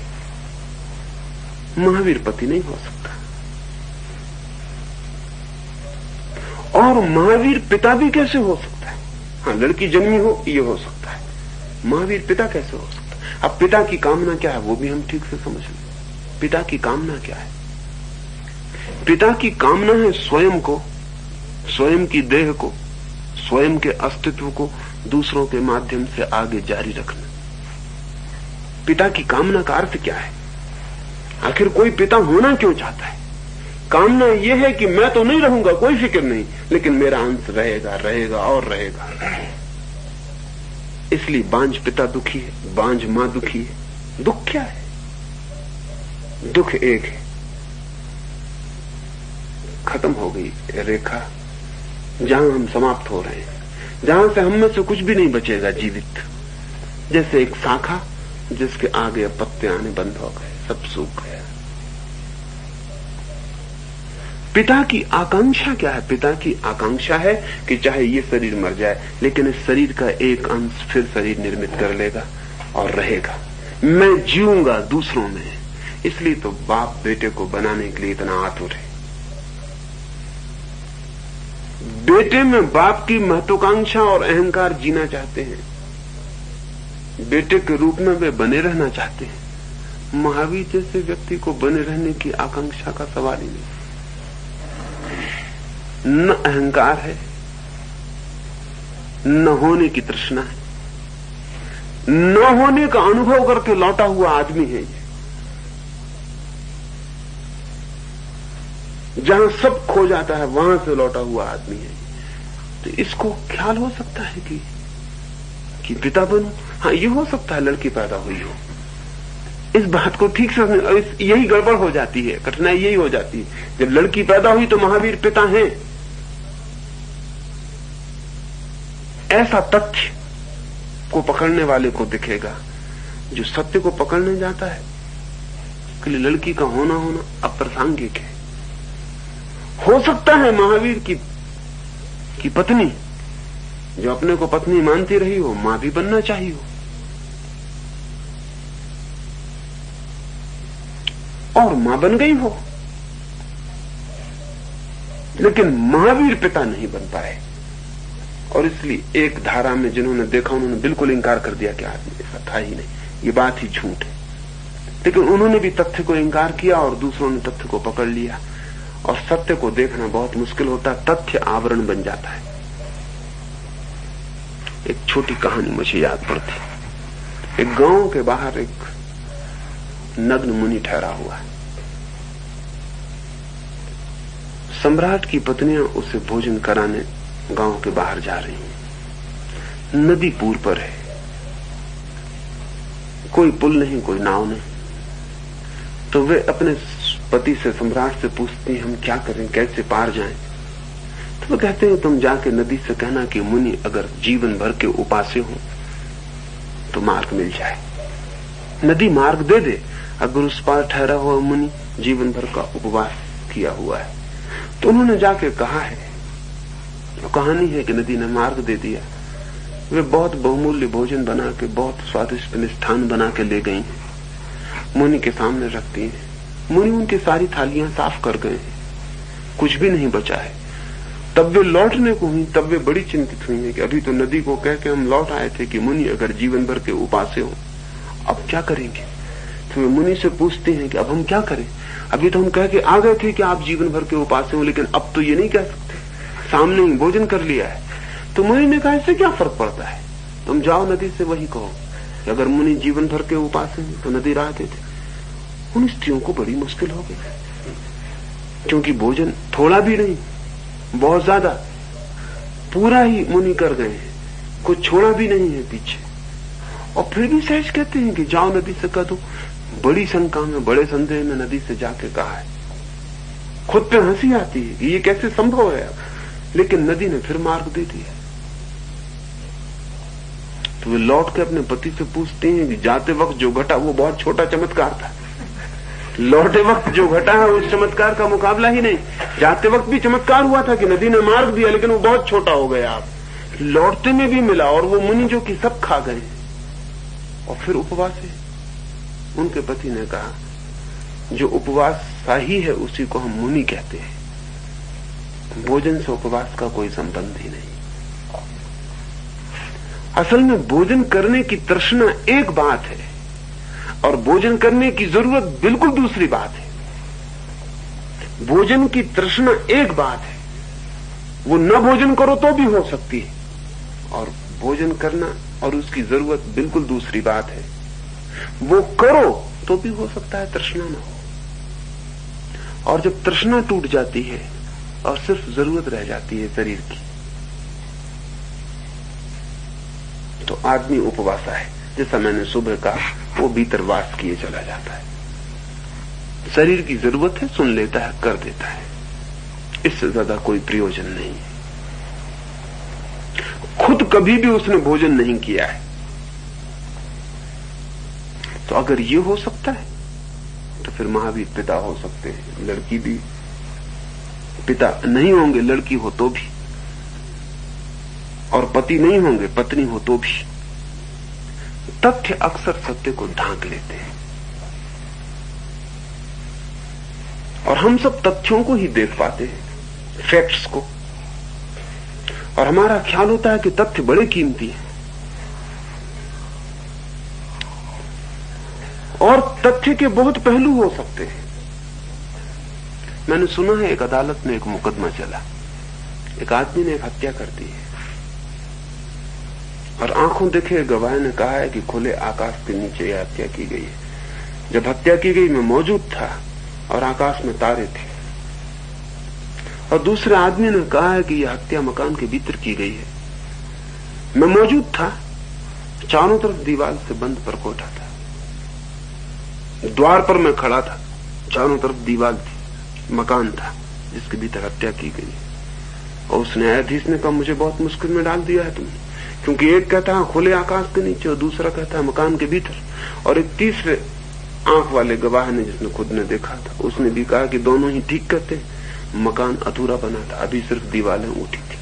महावीर पति नहीं हो सकता। और महावीर पिता भी कैसे हो सकता है? हाँ, लड़की जन्मी हो ये हो सकता है, महावीर पिता कैसे हो सकता है? अब पिता की कामना क्या है वो भी हम ठीक से समझ लें। पिता की कामना क्या है? पिता की कामना है स्वयं को, स्वयं की देह को, स्वयं के अस्तित्व को दूसरों के माध्यम से आगे जारी रखना। पिता की कामना का अर्थ क्या है? आखिर कोई पिता होना क्यों चाहता है? कामना यह है कि मैं तो नहीं रहूंगा, कोई फिक्र नहीं, लेकिन मेरा अंश रहेगा, रहेगा और रहेगा। इसलिए बांझ पिता दुखी है, बांझ मां दुखी है। दुख क्या है? दुख एक है, खत्म हो गई रेखा जहां हम समाप्त हो रहे हैं, जहां से हम में से कुछ भी नहीं बचेगा जीवित। जैसे एक शाखा जिसके आगे पत्ते आने बंद हो गए, सब सूख गया। पिता की आकांक्षा क्या है? पिता की आकांक्षा है कि चाहे ये शरीर मर जाए, लेकिन इस शरीर का एक अंश फिर शरीर निर्मित कर लेगा और रहेगा। मैं जीऊंगा दूसरों में। इसलिए तो बाप बेटे को बनाने के लिए इतना आतुर है। बेटे में बाप की महत्वाकांक्षा और अहंकार जीना चाहते हैं, बेटे के रूप में वे बने रहना चाहते हैं। महावीर जैसे व्यक्ति को बने रहने की आकांक्षा का सवाल ही नहीं। न अहंकार है, न होने की तृष्णा है, न होने का अनुभव करके लौटा हुआ आदमी है ये। जहां सब खो जाता है वहां से लौटा हुआ आदमी है। तो इसको ख्याल हो सकता है कि पिता बनूं? हाँ, ये हो सकता है लड़की पैदा हुई हो। इस बात को ठीक से यही गड़बड़ हो जाती है, कठिनाई यही हो जाती है। जब लड़की पैदा हुई तो महावीर पिता हैं, ऐसा तथ्य को पकड़ने वाले को दिखेगा। जो सत्य को पकड़ने जाता है के लिए लड़की का होना अप्रासंगिक है। हो सकता है महावीर की पत्नी जो अपने को पत्नी मानती रही हो, मां भी बनना चाहिए हो और मां बन गई हो, लेकिन महावीर पिता नहीं बन पाए। और इसलिए एक धारा में जिन्होंने देखा उन्होंने बिल्कुल इंकार कर दिया कि आदमी ऐसा था ही नहीं, ये बात ही झूठ है। लेकिन उन्होंने भी तथ्य को इंकार किया और दूसरों ने तथ्य को पकड़ लिया। और सत्य को देखना बहुत मुश्किल होता है, तथ्य आवरण बन जाता है। एक छोटी कहानी मुझे याद पड़ती। एक गांव के बाहर एक नग्न मुनि ठहरा हुआ है। सम्राट की पत्नियां उसे भोजन कराने गांव के बाहर जा रही हैं। नदी पूर पर है, कोई पुल नहीं, कोई नाव नहीं। तो वे अपने पति से, सम्राट से पूछती हैं हम क्या करें, कैसे पार जाएं? तो वो कहते हैं तुम जाके नदी से कहना कि मुनि अगर जीवन भर के उपासे हो तो मार्ग मिल जाए। नदी मार्ग दे दे। अगर उस पार ठहरा हुआ मुनि जीवन भर का उपवास किया हुआ है तो उन्होंने जाके कहा है। तो कहानी है कि नदी ने मार्ग दे दिया। वे बहुत बहुमूल्य भोजन बना के, बहुत स्वादिष्ट मिष्ठान बना के ले गई हैं, मुनि के सामने रखती हैं। मुनि उनकी सारी थालियां साफ कर गए हैं, कुछ भी नहीं बचा है। तब वे लौटने को हुई, तब वे बड़ी चिंतित हुई है कि अभी तो नदी को कह के हम लौट आए थे कि मुनि अगर जीवन भर के उपासे हो अब क्या करेंगे। तो वे मुनि से पूछते हैं कि अब हम क्या करें, अभी तो हम कह के आ गए थे कि आप जीवन भर के उपासे हो, लेकिन अब तो ये नहीं कह सकते, सामने ही भोजन कर लिया है। तो मुनि ने कहा इससे क्या फर्क पड़ता है, तुम जाओ नदी से वही कहो कि अगर मुनि जीवन भर के उपासे हैं तो नदी राह दे दे। उन स्त्रियों को बड़ी मुश्किल हो गई, क्योंकि भोजन थोड़ा भी नहीं, बहुत ज्यादा, पूरा ही मुनि कर गए हैं, कुछ छोड़ा भी नहीं है पीछे। और फिर भी सहज कहते हैं कि जाओ नदी से कह दो। बड़ी शंका में, बड़े संदेह में नदी से जाके कहा है। खुद पे हंसी आती है कि ये कैसे संभव है, लेकिन नदी ने फिर मार्ग दे दिया। तो वे लौट के अपने पति से पूछते हैं कि जाते वक्त जो घटा वो बहुत छोटा चमत्कार था, लौटे वक्त जो घटा है उस चमत्कार का मुकाबला ही नहीं। जाते वक्त भी चमत्कार हुआ था कि नदी ने मार्ग दिया, लेकिन वो बहुत छोटा हो गया। आप लौटते में भी मिला, और वो मुनि जो कि सब खा गए। और फिर उपवास है। उनके पति ने कहा जो उपवास शाही है उसी को हम मुनि कहते हैं, भोजन से उपवास का कोई संबंध ही नहीं। असल में भोजन करने की तृष्णा एक बात है और भोजन करने की जरूरत बिल्कुल दूसरी बात है। भोजन की तृष्णा एक बात है, वो न भोजन करो तो भी हो सकती है, और भोजन करना और उसकी जरूरत बिल्कुल दूसरी बात है। वो करो तो भी हो सकता है तृष्णा न हो। और जब तृष्णा टूट जाती है और सिर्फ जरूरत रह जाती है शरीर की, तो आदमी उपवासा है। जैसा मैंने सुबह कहा, वो भीतर वास किए चला जाता है। शरीर की जरूरत है, सुन लेता है, कर देता है, इससे ज्यादा कोई प्रयोजन नहीं है। खुद कभी भी उसने भोजन नहीं किया है। तो अगर ये हो सकता है तो फिर महावीर पिता हो सकते हैं, लड़की भी पिता नहीं होंगे, लड़की हो तो भी, और पति नहीं होंगे, पत्नी हो तो भी। तथ्य अक्सर सत्य को ढांक लेते हैं, और हम सब तथ्यों को ही देख पाते हैं, फैक्ट्स को, और हमारा ख्याल होता है कि तथ्य बड़े कीमती हैं। और तथ्य के बहुत पहलू हो सकते हैं। मैंने सुना है एक अदालत में एक मुकदमा चला, एक आदमी ने एक हत्या कर दी है, और आंखों देखे गवाह ने कहा है कि खुले आकाश के नीचे यह हत्या की गई है। जब हत्या की गई मैं मौजूद था और आकाश में तारे थे। और दूसरे आदमी ने कहा है कि यह हत्या मकान के भीतर की गई है। मैं मौजूद था, चारों तरफ दीवार से बंद परकोटा था, द्वार पर मैं खड़ा था, चारों तरफ दीवार थी, मकान था जिसके भीतर हत्या की गई। और उस न्यायाधीश ने कहा मुझे बहुत मुश्किल में डाल दिया है तुमने, क्योंकि एक कहता है खुले आकाश के नीचे और दूसरा कहता है मकान के भीतर। और एक तीसरे आंख वाले गवाह ने, जिसने खुद ने देखा था, उसने भी कहा कि दोनों ही ठीक कहते, मकान अधूरा बना था, अभी सिर्फ दीवारें उठी थी,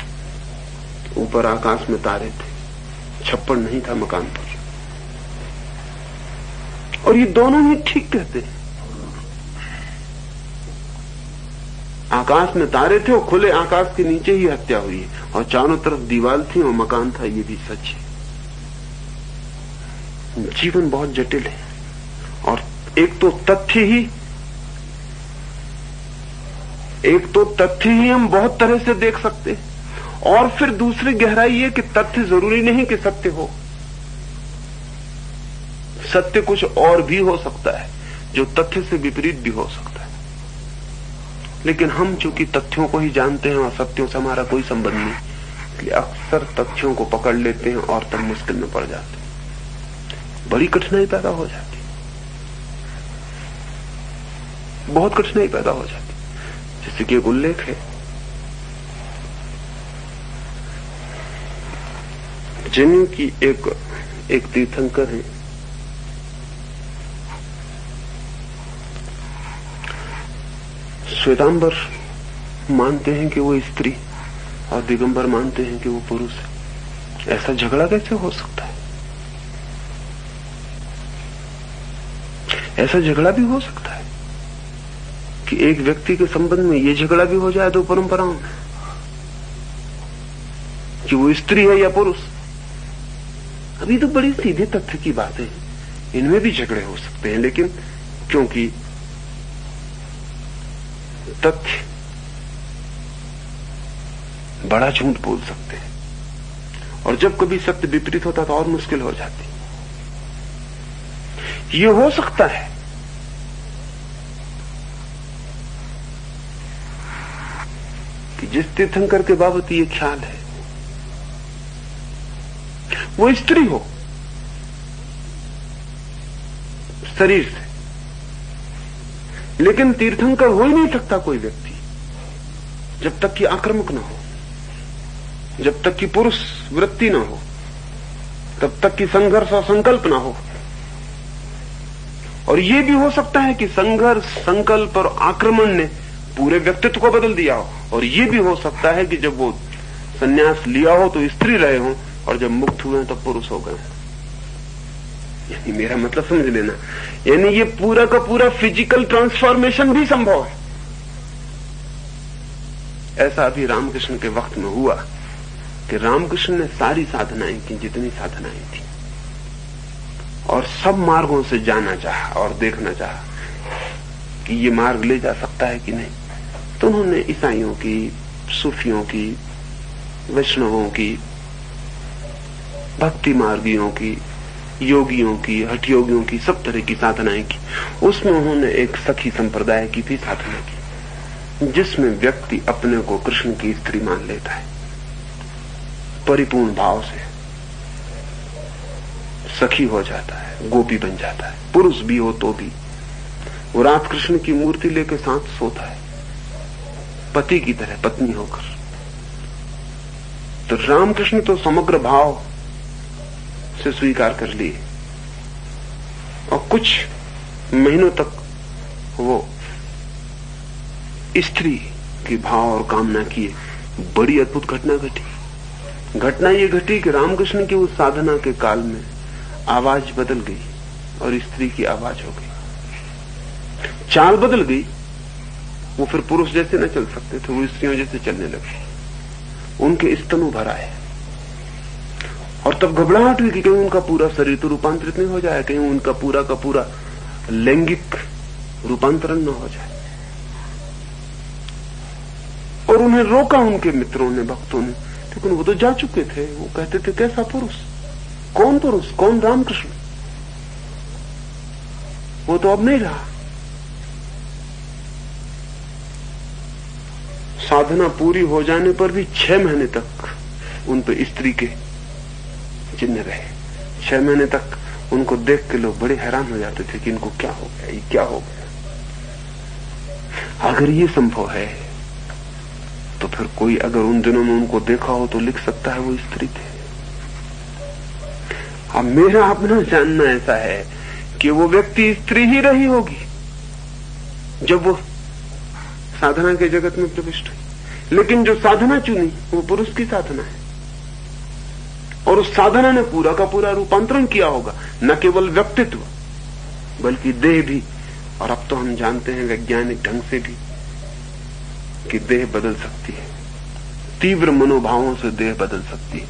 ऊपर आकाश में तारे थे, छप्पड़ नहीं था मकान पर। और ये दोनों ही ठीक कहते हैं। आकाश में तारे थे और खुले आकाश के नीचे ही हत्या हुई है, और चारों तरफ दीवार थी और मकान था, ये भी सच है। जीवन बहुत जटिल है, और एक तो तथ्य ही हम बहुत तरह से देख सकते हैं, और फिर दूसरी गहराई ये कि तथ्य जरूरी नहीं कि सत्य हो, सत्य कुछ और भी हो सकता है जो तथ्य से विपरीत भी हो सकता है। लेकिन हम चूंकि तथ्यों को ही जानते हैं और सत्यों से हमारा कोई संबंध नहीं, इसलिए अक्सर तथ्यों को पकड़ लेते हैं और तब मुश्किल में पड़ जाते हैं, बड़ी कठिनाई पैदा हो जाती, बहुत कठिनाई पैदा हो जाती। जैसे कि एक उल्लेख है, जनेऊ की एक तीर्थंकर है, श्वेतांबर मानते हैं कि वो स्त्री और दिगंबर मानते हैं कि वो पुरुष है। ऐसा झगड़ा कैसे हो सकता है? ऐसा झगड़ा भी हो सकता है कि एक व्यक्ति के संबंध में ये झगड़ा भी हो जाए तो परंपराओं में, कि वो स्त्री है या पुरुष। अभी तो बड़ी सीधे तथ्य की बातें हैं, इनमें भी झगड़े हो सकते हैं, लेकिन क्योंकि तथ्य बड़ा झूठ बोल सकते हैं, और जब कभी सत्य विपरीत होता तो और मुश्किल हो जाती। ये हो सकता है कि जिस तीर्थंकर के बाबत ये ख्याल है वो स्त्री हो शरीर से, लेकिन तीर्थंकर हो ही नहीं सकता कोई व्यक्ति जब तक कि आक्रामक ना हो, जब तक कि पुरुष वृत्ति ना हो, तब तक कि संघर्ष और संकल्प ना हो। और यह भी हो सकता है कि संघर्ष, संकल्प और आक्रमण ने पूरे व्यक्तित्व को बदल दिया हो, और यह भी हो सकता है कि जब वो संन्यास लिया हो तो स्त्री रहे हो, और जब मुक्त हुए तो पुरुष हो गए। यानी मेरा मतलब समझ लेना, यानी ये पूरा का पूरा फिजिकल ट्रांसफॉर्मेशन भी संभव है। ऐसा अभी रामकृष्ण के वक्त में हुआ कि रामकृष्ण ने सारी साधनाएं की, जितनी साधनाएं थी, और सब मार्गों से जाना चाहा और देखना चाहा कि ये मार्ग ले जा सकता है कि नहीं। तो उन्होंने ईसाइयों की, सूफियों की, वैष्णवों की, भक्ति मार्गियों की, योगियों की, हठयोगियों की, सब तरह की साधनाएं की। उसमें उन्होंने एक सखी संप्रदाय की भी साधना की, जिसमें व्यक्ति अपने को कृष्ण की स्त्री मान लेता है परिपूर्ण भाव से, सखी हो जाता है, गोपी बन जाता है। पुरुष भी हो तो भी वो रात कृष्ण की मूर्ति लेकर साथ सोता है, पति की तरह पत्नी होकर। तो रामकृष्ण तो समग्र भाव से स्वीकार कर लिए, और कुछ महीनों तक वो स्त्री की भाव और कामना किए। बड़ी अद्भुत घटना घटी। घटना ये घटी कि रामकृष्ण की उस साधना के काल में आवाज बदल गई और स्त्री की आवाज हो गई। चाल बदल गई, वो फिर पुरुष जैसे न चल सकते थे, वो स्त्रियों जैसे चलने लगे। उनके स्तनु भर आए, और तब घबराहट हुई कि कहीं उनका पूरा शरीर तो रूपांतरित नहीं हो जाए, कहीं उनका पूरा का पूरा लैंगिक रूपांतरण न हो जाए। और उन्हें रोका उनके मित्रों ने, भक्तों ने, लेकिन वो तो जा चुके थे। वो कहते थे कैसा पुरुष, कौन पुरुष, कौन रामकृष्ण, वो तो अब नहीं रहा। साधना पूरी हो जाने पर भी 6 महीने तक उन पर स्त्री के चिन्ह रहे। 6 महीने तक उनको देख के लोग बड़े हैरान हो जाते थे कि इनको क्या हो गया, ये क्या हो गया। अगर ये संभव है तो फिर कोई अगर उन दिनों में उनको देखा हो तो लिख सकता है वो स्त्री थे। अब मेरा अपना जानना ऐसा है कि वो व्यक्ति स्त्री ही रही होगी जब वो साधना के जगत में प्रविष्ट हुई, लेकिन जो साधना चुनी वो पुरुष की साधना है, और उस साधना ने पूरा का पूरा रूपांतरण किया होगा, न केवल व्यक्तित्व बल्कि देह भी। और अब तो हम जानते हैं वैज्ञानिक ढंग से भी कि देह बदल सकती है, तीव्र मनोभावों से देह बदल सकती है,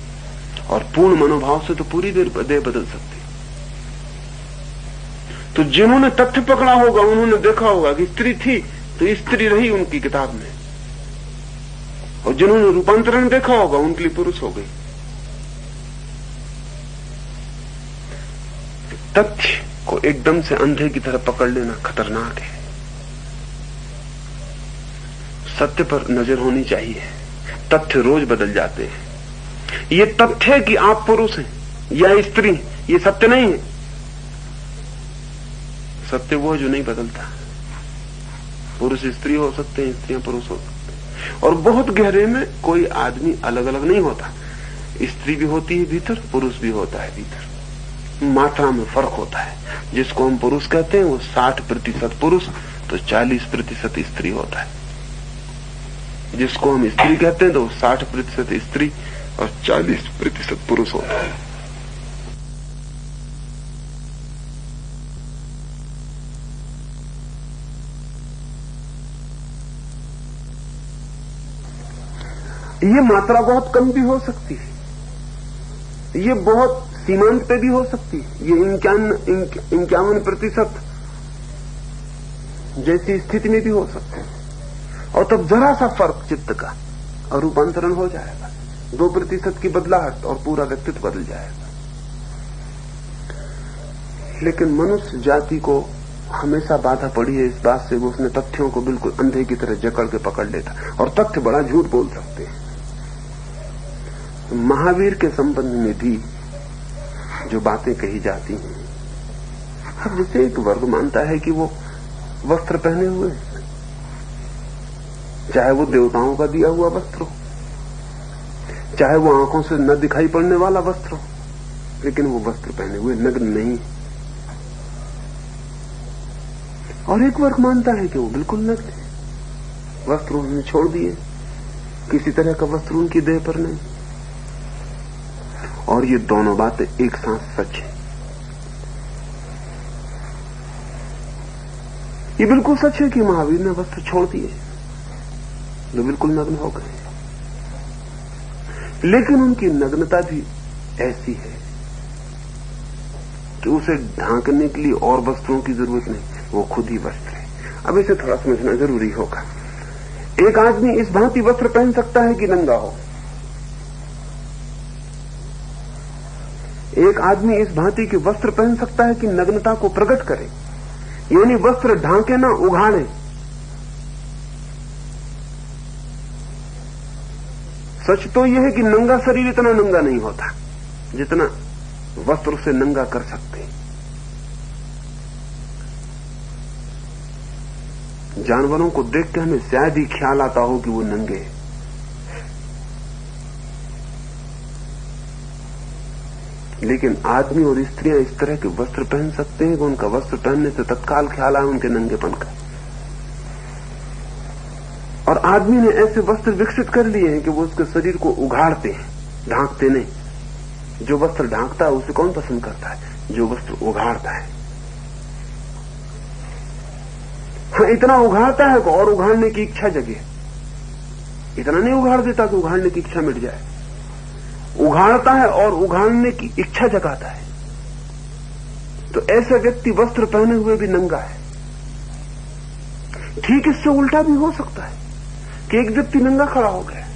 और पूर्ण मनोभाव से तो पूरी देह बदल सकती है। तो जिन्होंने तथ्य पकड़ा होगा उन्होंने देखा होगा कि स्त्री थी तो स्त्री रही उनकी किताब में, और जिन्होंने रूपांतरण देखा होगा उनके लिए पुरुष हो गई। तथ्य को एकदम से अंधे की तरह पकड़ लेना खतरनाक है। सत्य पर नजर होनी चाहिए। तथ्य रोज बदल जाते हैं। ये तथ्य है कि आप पुरुष हैं या स्त्री, ये सत्य नहीं है। सत्य वो है जो नहीं बदलता। पुरुष स्त्री हो सकते हैं, स्त्रियां पुरुष हो सकते हैं, और बहुत गहरे में कोई आदमी अलग अलग नहीं होता। स्त्री भी होती है भीतर, पुरुष भी होता है भीतर, मात्रा में फर्क होता है। जिसको हम पुरुष कहते हैं वो 60% पुरुष तो 40% स्त्री होता है। जिसको हम स्त्री कहते हैं तो 60% स्त्री और 40% पुरुष होता है। ये मात्रा बहुत कम भी हो सकती है, ये बहुत सीमांत पे भी हो सकती है, ये 51% जैसी स्थिति में भी हो सकती है। और तब जरा सा फर्क चित्त का और रूपांतरण हो जाएगा, 2% की बदलाहट और पूरा व्यक्तित्व बदल जाएगा। लेकिन मनुष्य जाति को हमेशा बाधा पड़ी है इस बात से, वो उसने तथ्यों को बिल्कुल अंधे की तरह जकड़ के पकड़ लेता, और तथ्य बड़ा झूठ बोल सकते हैं। महावीर के संबंध में भी जो बातें कही जाती हैं, अब जैसे एक वर्ग मानता है कि वो वस्त्र पहने हुए, चाहे वो देवताओं का दिया हुआ वस्त्र हो, चाहे वो आंखों से न दिखाई पड़ने वाला वस्त्र हो, लेकिन वो वस्त्र पहने हुए नग्न नहीं। और एक वर्ग मानता है कि वो बिल्कुल नग्न है, वस्त्र उन्होंने छोड़ दिए, किसी तरह का वस्त्र उनकी देह पर नहीं। और ये दोनों बातें एक साथ सच है। ये बिल्कुल सच है कि महावीर ने वस्त्र छोड़ दिए, जो बिल्कुल नग्न हो गए, लेकिन उनकी नग्नता भी ऐसी है कि उसे ढांकने के लिए और वस्त्रों की जरूरत नहीं, वो खुद ही वस्त्र है। अब इसे थोड़ा समझना जरूरी होगा। एक आदमी इस भांति वस्त्र पहन सकता है कि नंगा हो, एक आदमी इस भांति के वस्त्र पहन सकता है कि नग्नता को प्रकट करे, यानी वस्त्र ढांके ना उघाड़े। सच तो यह है कि नंगा शरीर इतना नंगा नहीं होता जितना वस्त्र उसे नंगा कर सकते। जानवरों को देख के हमें शायद ही ख्याल आता हो कि वो नंगे हैं, लेकिन आदमी और स्त्रियां इस तरह के वस्त्र पहन सकते हैं कि उनका वस्त्र पहनने से तत्काल ख्याल आए उनके नंगेपन का। और आदमी ने ऐसे वस्त्र विकसित कर लिए हैं कि वो उसके शरीर को उघाड़ते हैं, ढांकते नहीं। जो वस्त्र ढांकता है उसे कौन पसंद करता है? जो वस्त्र उघाड़ता है। हाँ, इतना उघाड़ता है और उघाड़ने की इच्छा जगे, इतना नहीं उघाड़ देता कि उघाड़ने की इच्छा मिट जाए, उघाड़ता है और उघाड़ने की इच्छा जगाता है। तो ऐसा व्यक्ति वस्त्र पहने हुए भी नंगा है। ठीक इससे उल्टा भी हो सकता है कि एक व्यक्ति नंगा खड़ा हो गया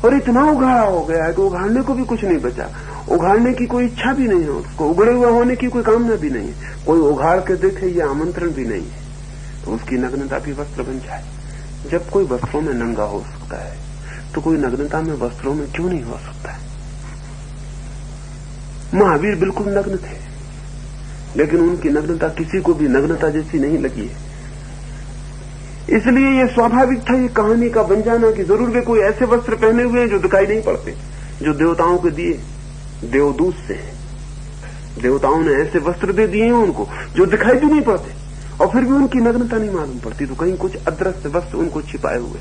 और इतना उघाड़ा हो गया है कि उघाड़ने को भी कुछ नहीं बचा, उघाड़ने की कोई इच्छा भी नहीं है उसको, उघड़े हुए होने की कोई कामना भी नहीं है, कोई उघाड़ के देखे यह आमंत्रण भी नहीं है, तो उसकी नग्नता भी वस्त्र बन जाए। जब कोई वस्त्रों में नंगा हो सकता है तो कोई नग्नता में वस्त्रों में क्यों नहीं हो सकता है? महावीर बिल्कुल नग्न थे, लेकिन उनकी नग्नता किसी को भी नग्नता जैसी नहीं लगी है। इसलिए यह स्वाभाविक था ये कहानी का बन जाना कि जरूर वे कोई ऐसे वस्त्र पहने हुए हैं जो दिखाई नहीं पड़ते, जो देवताओं के दिए देवदूत से हैं। देवताओं ने ऐसे वस्त्र दे दिए हैं उनको जो दिखाई भी नहीं पड़ते, और फिर भी उनकी नग्नता नहीं मालूम पड़ती, तो कहीं कुछ अदृश्य वस्त्र उनको छिपाए हुए।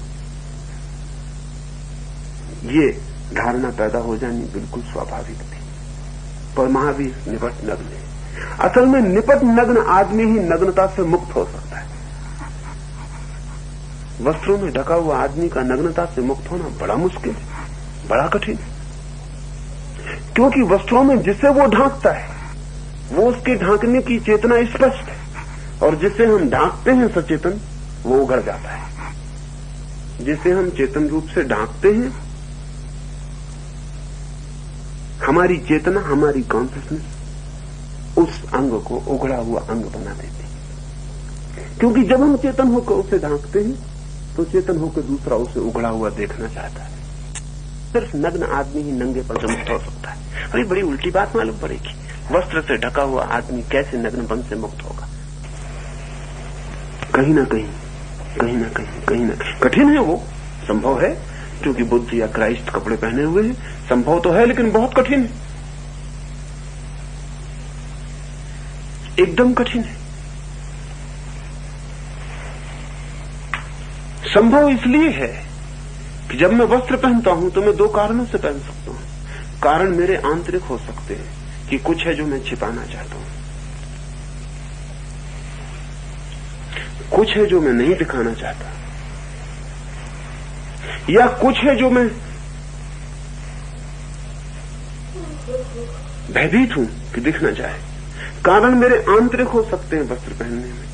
ये धारणा पैदा हो जानी बिल्कुल स्वाभाविक थी, पर महावीर निपट नग्न है। असल में निपट नग्न आदमी ही नग्नता से मुक्त हो सकता है। वस्त्रों में ढका हुआ आदमी का नग्नता से मुक्त होना बड़ा मुश्किल है, बड़ा कठिन है, क्योंकि वस्त्रों में जिसे वो ढांकता है वो उसके ढांकने की चेतना स्पष्ट है, और जिसे हम ढांकते हैं सचेतन वो उघड़ जाता है। जिसे हम चेतन रूप से ढांकते हैं, हमारी चेतना, हमारी कॉन्शियसनेस उस अंग को उघड़ा हुआ अंग बना देती है, क्योंकि जब हम चेतन होकर उसे ढांकते हैं तो चेतन होकर दूसरा उसे उघड़ा हुआ देखना चाहता है। सिर्फ नग्न आदमी ही नंगेपन से मुक्त हो सकता है। अभी बड़ी उल्टी बात मालूम पड़ेगी, वस्त्र से ढका हुआ आदमी कैसे नग्नपन से मुक्त होगा? कहीं ना कहीं कठिन है, वो संभव है, क्योंकि बुद्ध या क्राइस्ट कपड़े पहने हुए हैं, संभव तो है लेकिन बहुत कठिन है, एकदम कठिन है। संभव इसलिए है कि जब मैं वस्त्र पहनता हूं तो मैं दो कारणों से पहन सकता हूं। कारण मेरे आंतरिक हो सकते हैं कि कुछ है जो मैं छिपाना चाहता हूं, कुछ है जो मैं नहीं दिखाना चाहता, या कुछ है जो मैं भयभीत हूं कि दिख ना जाए। कारण मेरे आंतरिक हो सकते हैं वस्त्र पहनने में,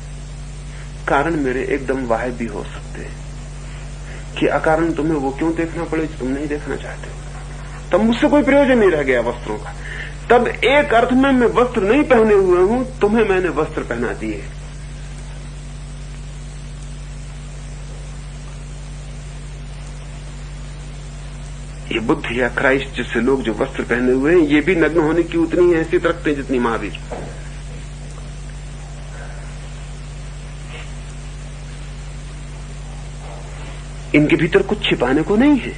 कारण मेरे एकदम बाह्य भी हो सकते हैं कि अकारण तुम्हें वो क्यों देखना पड़े जो तुम नहीं देखना चाहते हो। तब मुझसे कोई प्रयोजन नहीं रह गया वस्त्रों का। तब एक अर्थ में मैं वस्त्र नहीं पहने हुए हूं, तुम्हें मैंने वस्त्र पहना दिए। ये बुद्ध या क्राइस्ट जैसे लोग जो वस्त्र पहने हुए हैं, ये भी नग्न होने की उतनी हैसियत रखते हैं जितनी महावीर। इनके भीतर कुछ छिपाने को नहीं है।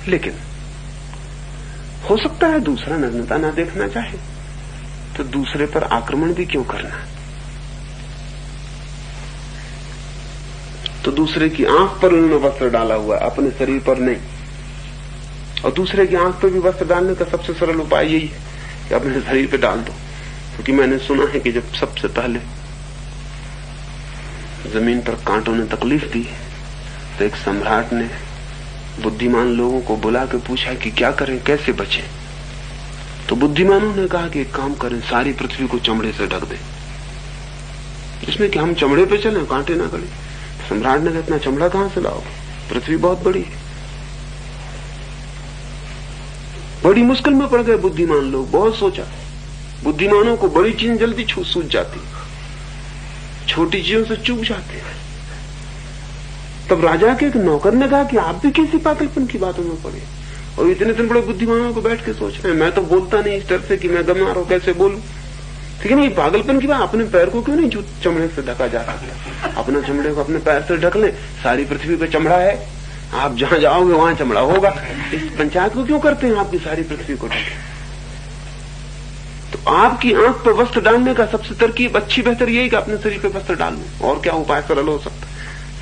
लेकिन हो सकता है दूसरा नग्नता ना देखना चाहे, तो दूसरे पर आक्रमण भी क्यों करना। तो दूसरे की आंख पर उन्होंने वस्त्र डाला हुआ है, अपने शरीर पर नहीं। और दूसरे की आंख पर भी वस्त्र डालने का सबसे सरल उपाय यही है कि अपने शरीर पे डाल दो। क्योंकि मैंने सुना है कि जब सबसे पहले जमीन पर कांटों ने तकलीफ दी तो एक सम्राट ने बुद्धिमान लोगों को बुला के पूछा कि क्या करें, कैसे बचें। तो बुद्धिमानों ने कहा कि एक काम करें, सारी पृथ्वी को चमड़े से ढक दें, जिसमें कि हम चमड़े पे चलें, कांटे ना गड़े। सम्राट ने कहा इतना चमड़ा कहां से लाओ, पृथ्वी बहुत बड़ी है। बड़ी मुश्किल में पड़ गए बुद्धिमान लोग। बहुत सोचा, बुद्धिमानों को बड़ी चीज जल्दी सूझ जाती, छोटी चीजों से चूक जाते हैं। तब राजा के एक नौकर ने कहा कि आप भी किसी पागलपन की बातों में पड़े और इतने बड़े बुद्धिमानों को बैठ के सोच रहे हैं। मैं तो बोलता नहीं इस तरह से कि मैं गंवार हूं, कैसे बोलूं। लेकिन ये पागलपन की बात, अपने पैर को क्यों नहीं चमड़े से ढका जा सकता। अपना चमड़े को अपने पैर से ढक ले, सारी पृथ्वी पे चमड़ा है, आप जहां जाओगे वहां चमड़ा होगा। इस पंचायत को क्यों करते हैं आपकी सारी पृथ्वी को ढके। तो आपकी आंख पर वस्त्र डालने का सबसे तरकीब अच्छी बेहतर यही कि अपने शरीर पे वस्त्र डाल लो। और क्या उपाय सरल हो सकता है।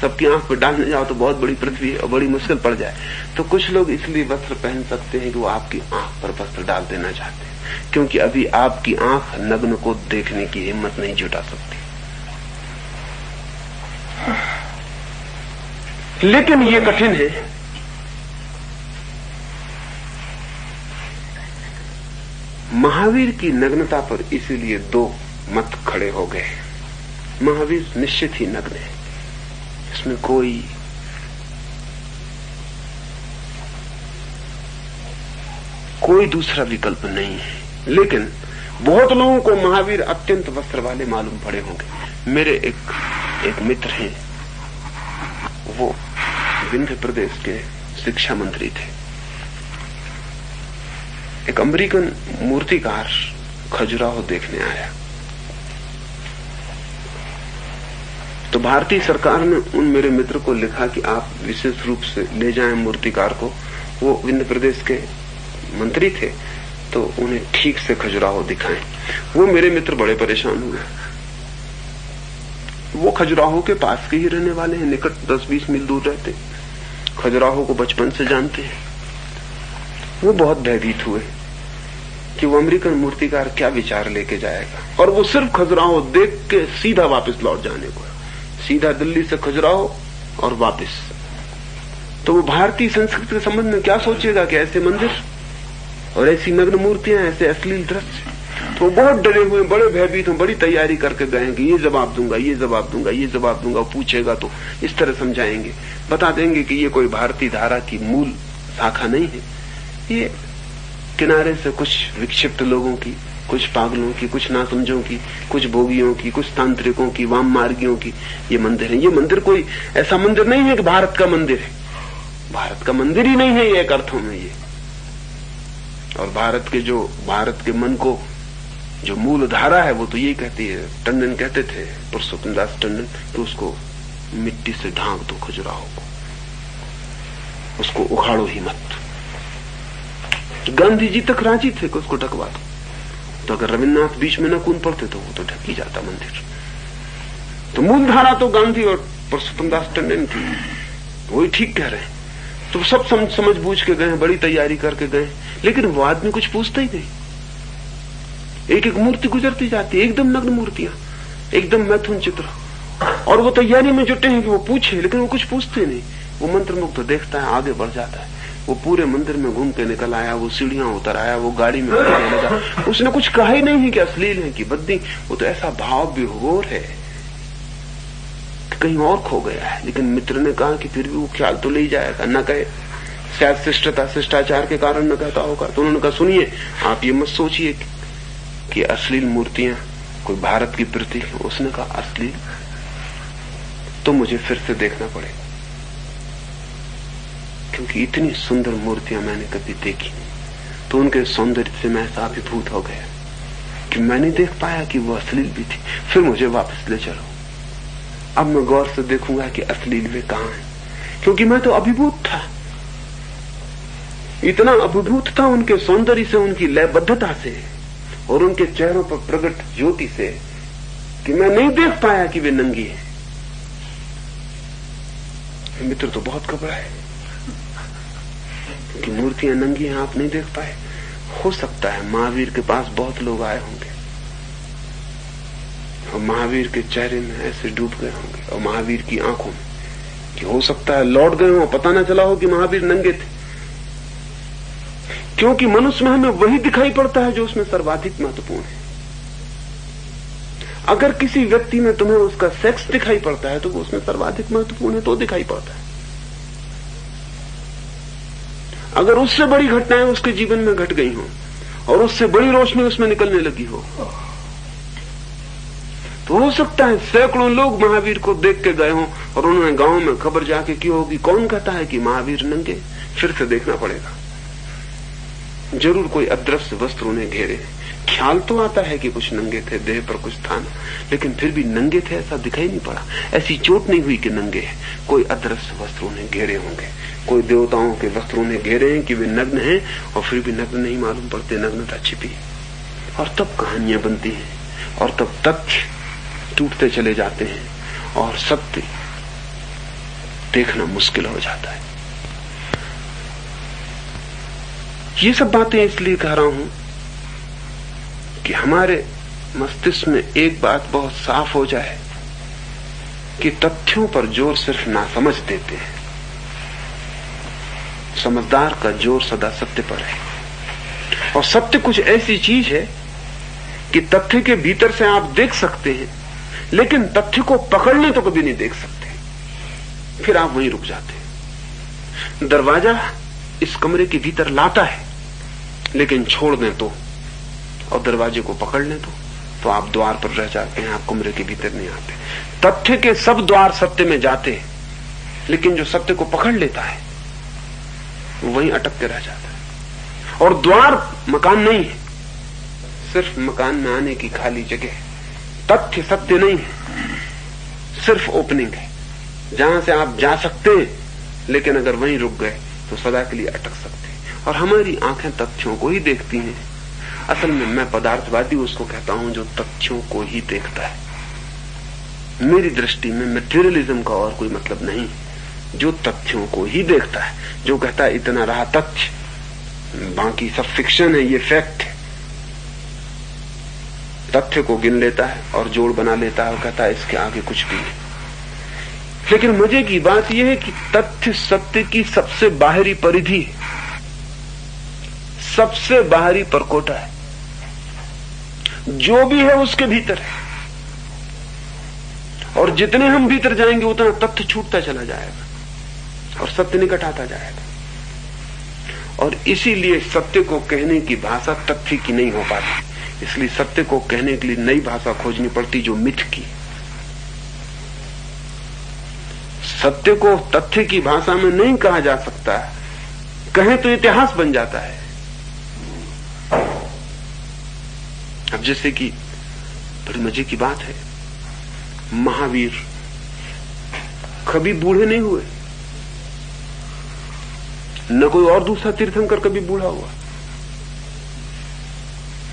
सबकी आंख पर डालने जाओ तो बहुत बड़ी पृथ्वी है और बड़ी मुश्किल पड़ जाए। तो कुछ लोग इसलिए वस्त्र पहन सकते हैं कि वो आपकी आंख पर वस्त्र डाल देना चाहते हैं, क्योंकि अभी आपकी आंख नग्न को देखने की हिम्मत नहीं जुटा सकती। लेकिन ये कठिन है। महावीर की नग्नता पर इसीलिए दो मत खड़े हो गए। महावीर निश्चित ही नग्न है, इसमें कोई दूसरा विकल्प नहीं है। लेकिन बहुत लोगों को महावीर अत्यंत वस्त्र वाले मालूम पड़े होंगे। मेरे एक मित्र हैं, वो विंध्य प्रदेश के शिक्षा मंत्री थे। एक अमेरिकन मूर्तिकार खजुराहो देखने आया, तो भारतीय सरकार ने उन मेरे मित्र को लिखा कि आप विशेष रूप से ले जाएं मूर्तिकार को। वो विंध्य प्रदेश के मंत्री थे, तो उन्हें ठीक से खजुराहो दिखाएं। वो मेरे मित्र बड़े परेशान हुए। वो खजुराहो के पास के ही रहने वाले हैं, निकट 10-20 मील दूर रहते, खजुराहो को बचपन से जानते हैं। वो बहुत भयभीत हुए कि वो अमेरिकन मूर्तिकार क्या विचार लेके जाएगा, और वो सिर्फ खजुराहो देख के सीधा वापस लौट जाने को, सीधा दिल्ली से खजुराहो और वापस। तो वो भारतीय संस्कृति के संबंध में क्या सोचेगा कि ऐसे मंदिर और ऐसी नग्न मूर्तियां, ऐसे अश्लील दृश्य। तो बहुत डरे हुए, बड़े भयभीत हुए, बड़ी तैयारी करके गए कि ये जवाब दूंगा, ये जवाब दूंगा, ये जवाब दूंगा। पूछेगा तो इस तरह समझाएंगे, बता देंगे कि ये कोई भारतीय धारा की मूल शाखा नहीं है, ये किनारे से कुछ विक्षिप्त लोगों की, कुछ पागलों की, कुछ नासमझों की, कुछ भोगियों की, कुछ तांत्रिकों की, वाम मार्गियों की ये मंदिर है। ये मंदिर कोई ऐसा मंदिर नहीं है कि भारत का मंदिर है। भारत का मंदिर ही नहीं है ये एक अर्थों में ये। और भारत के मन को जो मूल धारा है वो तो यही कहती है, टंडन कहते थे, पुरुषोत्तम दास टंडन, तो उसको मिट्टी से ढांक दो खजुराहो को, उसको उखाड़ो ही मत। गांधी जी तक राजी थे कि उसको ढकवा दो। तो अगर रविन्द्रनाथ बीच में न कूद पड़ते तो वो तो ढक ही जाता मंदिर। तो मूल धारा तो गांधी और पुरुषोत्तम दास टंडन थी, वही ठीक कह रहे हैं। तो सब समझ बूझ के गए, बड़ी तैयारी करके गए, लेकिन वो आदमी कुछ पूछता ही नहीं। एक एक मूर्ति गुजरती जाती है, एकदम नग्न मूर्तियां, एकदम मैथुन चित्र, और वो तैयारी में जुटे हैं कि वो पूछे, लेकिन वो कुछ पूछते नहीं। वो मंत्रमुग्ध देखता है, आगे बढ़ जाता है। वो पूरे मंदिर में घूम के निकल आया, वो सीढ़ियां उतर आया, वो गाड़ी में बैठने लगा। उसने कुछ कहा ही नहीं है कि अश्लील है कि बद्दी। वो तो ऐसा भाव विभोर है कि कहीं और खो गया है। लेकिन मित्र ने कहा कि फिर भी वो ख्याल तो ले ही जाएगा, न कहे, शायद शिष्टता शिष्टाचार के कारण न कहता होगा। तो उन्होंने कहा सुनिए, आप ये मत सोचिए कि अश्लील मूर्तियां कोई भारत की प्रतीक है। उसने कहा अश्लील तो मुझे फिर से देखना पड़ेगा, क्योंकि इतनी सुंदर मूर्तियां मैंने कभी देखी नहीं। तो उनके सौंदर्य से मैं ऐसा अभिभूत हो गया कि मैं नहीं देख पाया कि वो अश्लील भी थी। फिर मुझे वापस ले चलो, अब मैं गौर से देखूंगा कि अश्लील वे कहां है, क्योंकि मैं तो अभिभूत था, इतना अभिभूत था उनके सौंदर्य से, उनकी लयबद्धता से और उनके चेहरों पर प्रकट ज्योति से कि मैं नहीं देख पाया कि वे नंगी है। मित्र तो बहुत घबराए कि मूर्तियां नंगी हैं, आप नहीं देख पाए। हो सकता है महावीर के पास बहुत लोग आए होंगे और महावीर के चेहरे में ऐसे डूब गए होंगे और महावीर की आंखों में कि हो सकता है लौट गए हो, पता ना चला हो कि महावीर नंगे थे। क्योंकि मनुष्य में हमें वही दिखाई पड़ता है जो उसमें सर्वाधिक महत्वपूर्ण है। अगर किसी व्यक्ति में तुम्हें उसका सेक्स दिखाई पड़ता है तो वो उसमें सर्वाधिक महत्वपूर्ण है, तो दिखाई पड़ता है। अगर उससे बड़ी घटनाएं उसके जीवन में घट गई हो और उससे बड़ी रोशनी उसमें निकलने लगी हो, तो हो सकता है सैकड़ों लोग महावीर को देख के गए हों और उन्होंने गांव में खबर जाके की होगी, कौन कहता है कि महावीर नंगे। फिर से देखना पड़ेगा, जरूर कोई अदृश्य वस्त्र उन्हें घेरे। ख्याल तो आता है कि कुछ नंगे थे, देह पर कुछ था ना, लेकिन फिर भी नंगे थे ऐसा दिखाई नहीं पड़ा। ऐसी चोट नहीं हुई कि नंगे हैं। कोई अदृश्य वस्त्र उन्हें घेरे होंगे, कोई देवताओं के वस्त्र उन्हें घेरे हैं कि वे नग्न हैं और फिर भी नग्न नहीं मालूम पड़ते, नग्नता छिपी। और तब कहानियां बनती हैं और तब तथ्य टूटते चले जाते हैं और सत्य देखना मुश्किल हो जाता है। ये सब बातें इसलिए कह रहा हूं कि हमारे मस्तिष्क में एक बात बहुत साफ हो जाए कि तथ्यों पर जोर सिर्फ नासमझ देते हैं, समझदार का जोर सदा सत्य पर है। और सत्य कुछ ऐसी चीज है कि तथ्य के भीतर से आप देख सकते हैं, लेकिन तथ्य को पकड़ने तो कभी नहीं देख सकते, फिर आप वहीं रुक जाते हैं। दरवाजा इस कमरे के भीतर लाता है, लेकिन छोड़ दें तो और दरवाजे को पकड़ लें तो आप द्वार पर रह जाते हैं, आप कमरे के भीतर नहीं आते। तथ्य के सब द्वार सत्य में जाते हैं, लेकिन जो सत्य को पकड़ लेता है वो वहीं अटक के रह जाता है। और द्वार मकान नहीं है, सिर्फ मकान में आने की खाली जगह है। तथ्य सत्य नहीं है, सिर्फ ओपनिंग है, जहां से आप जा सकते हैं, लेकिन अगर वहीं रुक गए तो सदा के लिए अटक सकते हैं। और हमारी आंखें तथ्यों को ही देखती हैं। असल में मैं पदार्थवादी उसको कहता हूं जो तथ्यों को ही देखता है। मेरी दृष्टि में मटेरियलिज्म का और कोई मतलब नहीं, जो तथ्यों को ही देखता है, जो कहता है इतना रहा तथ्य, बाकी सब फिक्शन है, ये फैक्ट है। तथ्य को गिन लेता है और जोड़ बना लेता है और कहता है इसके आगे कुछ भी नहीं। लेकिन मजे की बात यह है कि तथ्य सत्य की सबसे बाहरी परिधि है, सबसे बाहरी परकोटा है, जो भी है उसके भीतर है। और जितने हम भीतर जाएंगे उतना तथ्य छूटता चला जाएगा और सत्य निकट आता जाएगा। और इसीलिए सत्य को कहने की भाषा तथ्य की नहीं हो पाती, इसलिए सत्य को कहने के लिए नई भाषा खोजनी पड़ती जो मिथ की। सत्य को तथ्य की भाषा में नहीं कहा जा सकता, कहें तो इतिहास बन जाता है। अब जैसे कि बड़ी मजे की बात है, महावीर कभी बूढ़े नहीं हुए, न कोई और दूसरा तीर्थंकर कभी बूढ़ा हुआ,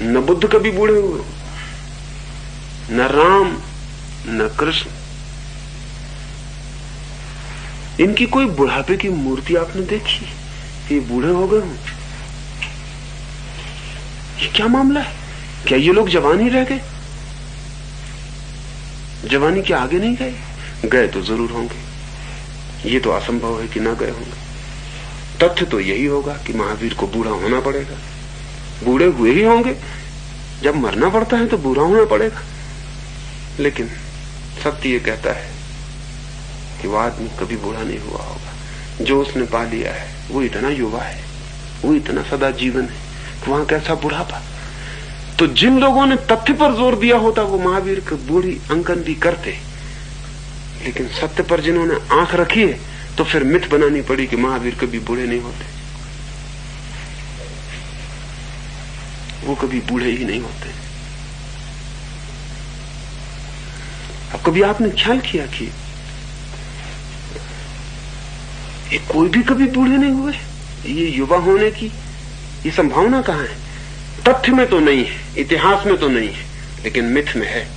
न बुद्ध कभी बूढ़े हुए, न राम न कृष्ण। इनकी कोई बुढ़ापे की मूर्ति आपने देखी? ये बूढ़े हो गए हों, ये क्या मामला है? क्या ये लोग जवान ही रह गए? जवानी के आगे नहीं गए? गए तो जरूर होंगे, ये तो असंभव है कि ना गए होंगे। तथ्य तो यही होगा कि महावीर को बूढ़ा होना पड़ेगा। बूढ़े हुए ही होंगे, जब मरना पड़ता है तो बूढ़ा होना पड़ेगा। लेकिन सत्य ये कहता है कि वो आदमी कभी बूढ़ा नहीं हुआ होगा। जो उसने पा लिया है वो इतना युवा है, वो इतना सदा जीवन है, वहां कैसा बुढ़ापा। तो जिन लोगों ने तथ्य पर जोर दिया होता वो महावीर के बूढ़ी अंकन भी करते, लेकिन सत्य पर जिन्होंने आंख रखी है तो फिर मिथ बनानी पड़ी कि महावीर कभी बूढ़े नहीं होते। वो कभी बूढ़े ही नहीं होते। अब कभी आपने ख्याल किया कि ये कोई भी कभी बूढ़े नहीं हुए? ये युवा होने की ये संभावना कहां है? तथ्य में तो नहीं है, इतिहास में तो नहीं है, लेकिन मिथ में है।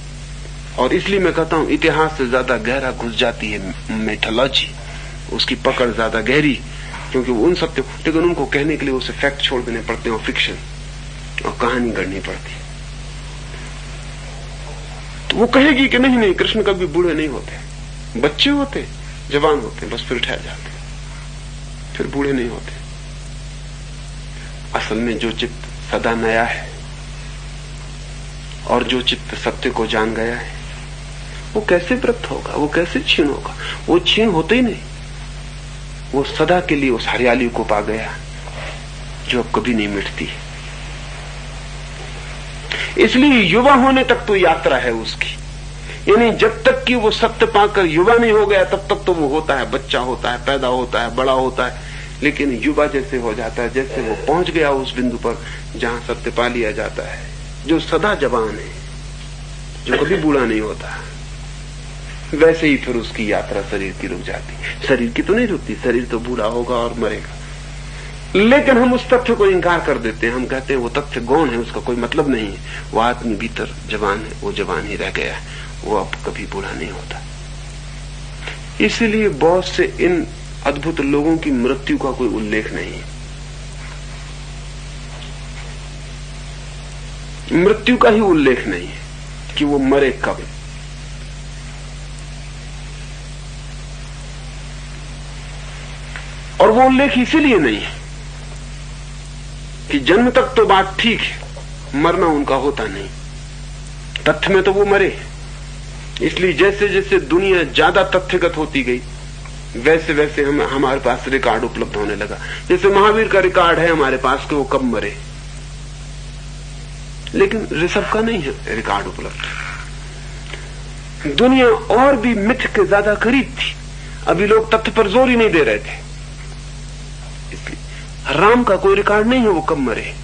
और इसलिए मैं कहता हूं इतिहास से ज्यादा गहरा घुस जाती है मिथोलॉजी, उसकी पकड़ ज्यादा गहरी, क्योंकि वो उन सत्य, लेकिन उनको कहने के लिए उसे फैक्ट छोड़ देने पड़ते हैं और फिक्शन और कहानी गढ़नी पड़ती है। तो वो कहेगी कि नहीं नहीं, कृष्ण कभी बूढ़े नहीं होते, बच्चे होते, जवान होते, बस फिर ठहर जाते, फिर बूढ़े नहीं होते। असल में जो चित्त सदा नया है और जो चित्त सत्य को जान गया है वो कैसे वृद्ध होगा, वो कैसे क्षीण होगा? वो क्षीण होते ही नहीं, वो सदा के लिए उस हरियाली को पा गया जो अब कभी नहीं मिटती। इसलिए युवा होने तक तो यात्रा है उसकी, यानी जब तक कि वो सत्य पाकर युवा नहीं हो गया तब तक तो वो होता है, बच्चा होता है, पैदा होता है, बड़ा होता है। लेकिन युवा जैसे हो जाता है, जैसे वो पहुंच गया उस बिंदु पर जहां सत्य पा लिया जाता है, जो सदा जवान है, जो कभी बूढ़ा नहीं होता, वैसे ही फिर उसकी यात्रा शरीर की रुक जाती। शरीर की तो नहीं रुकती, शरीर तो बूढ़ा होगा और मरेगा। लेकिन हम उस तथ्य को इंकार कर देते हैं। हम कहते हैं वो तथ्य गौण है, उसका कोई मतलब नहीं है। वो आदमी भीतर जवान है, वो जवान ही रह गया है, वो अब कभी बूढ़ा नहीं होता। इसलिए बहुत से इन अद्भुत लोगों की मृत्यु का कोई उल्लेख नहीं है। मृत्यु का ही उल्लेख नहीं है कि वो मरे कब। और वो उल्लेख इसीलिए नहीं है कि जन्म तक तो बात ठीक है, मरना उनका होता नहीं। तथ्य में तो वो मरे। इसलिए जैसे जैसे दुनिया ज्यादा तथ्यगत होती गई वैसे वैसे हमारे पास रिकॉर्ड उपलब्ध होने लगा। जैसे महावीर का रिकॉर्ड है हमारे पास कि वो कब मरे, लेकिन ऋषभ का नहीं है रिकॉर्ड उपलब्ध। दुनिया और भी मिथ के ज्यादा करीब थी, अभी लोग तथ्य पर जोर ही नहीं दे रहे थे। इसलिए राम का कोई रिकॉर्ड नहीं है वो कब मरे।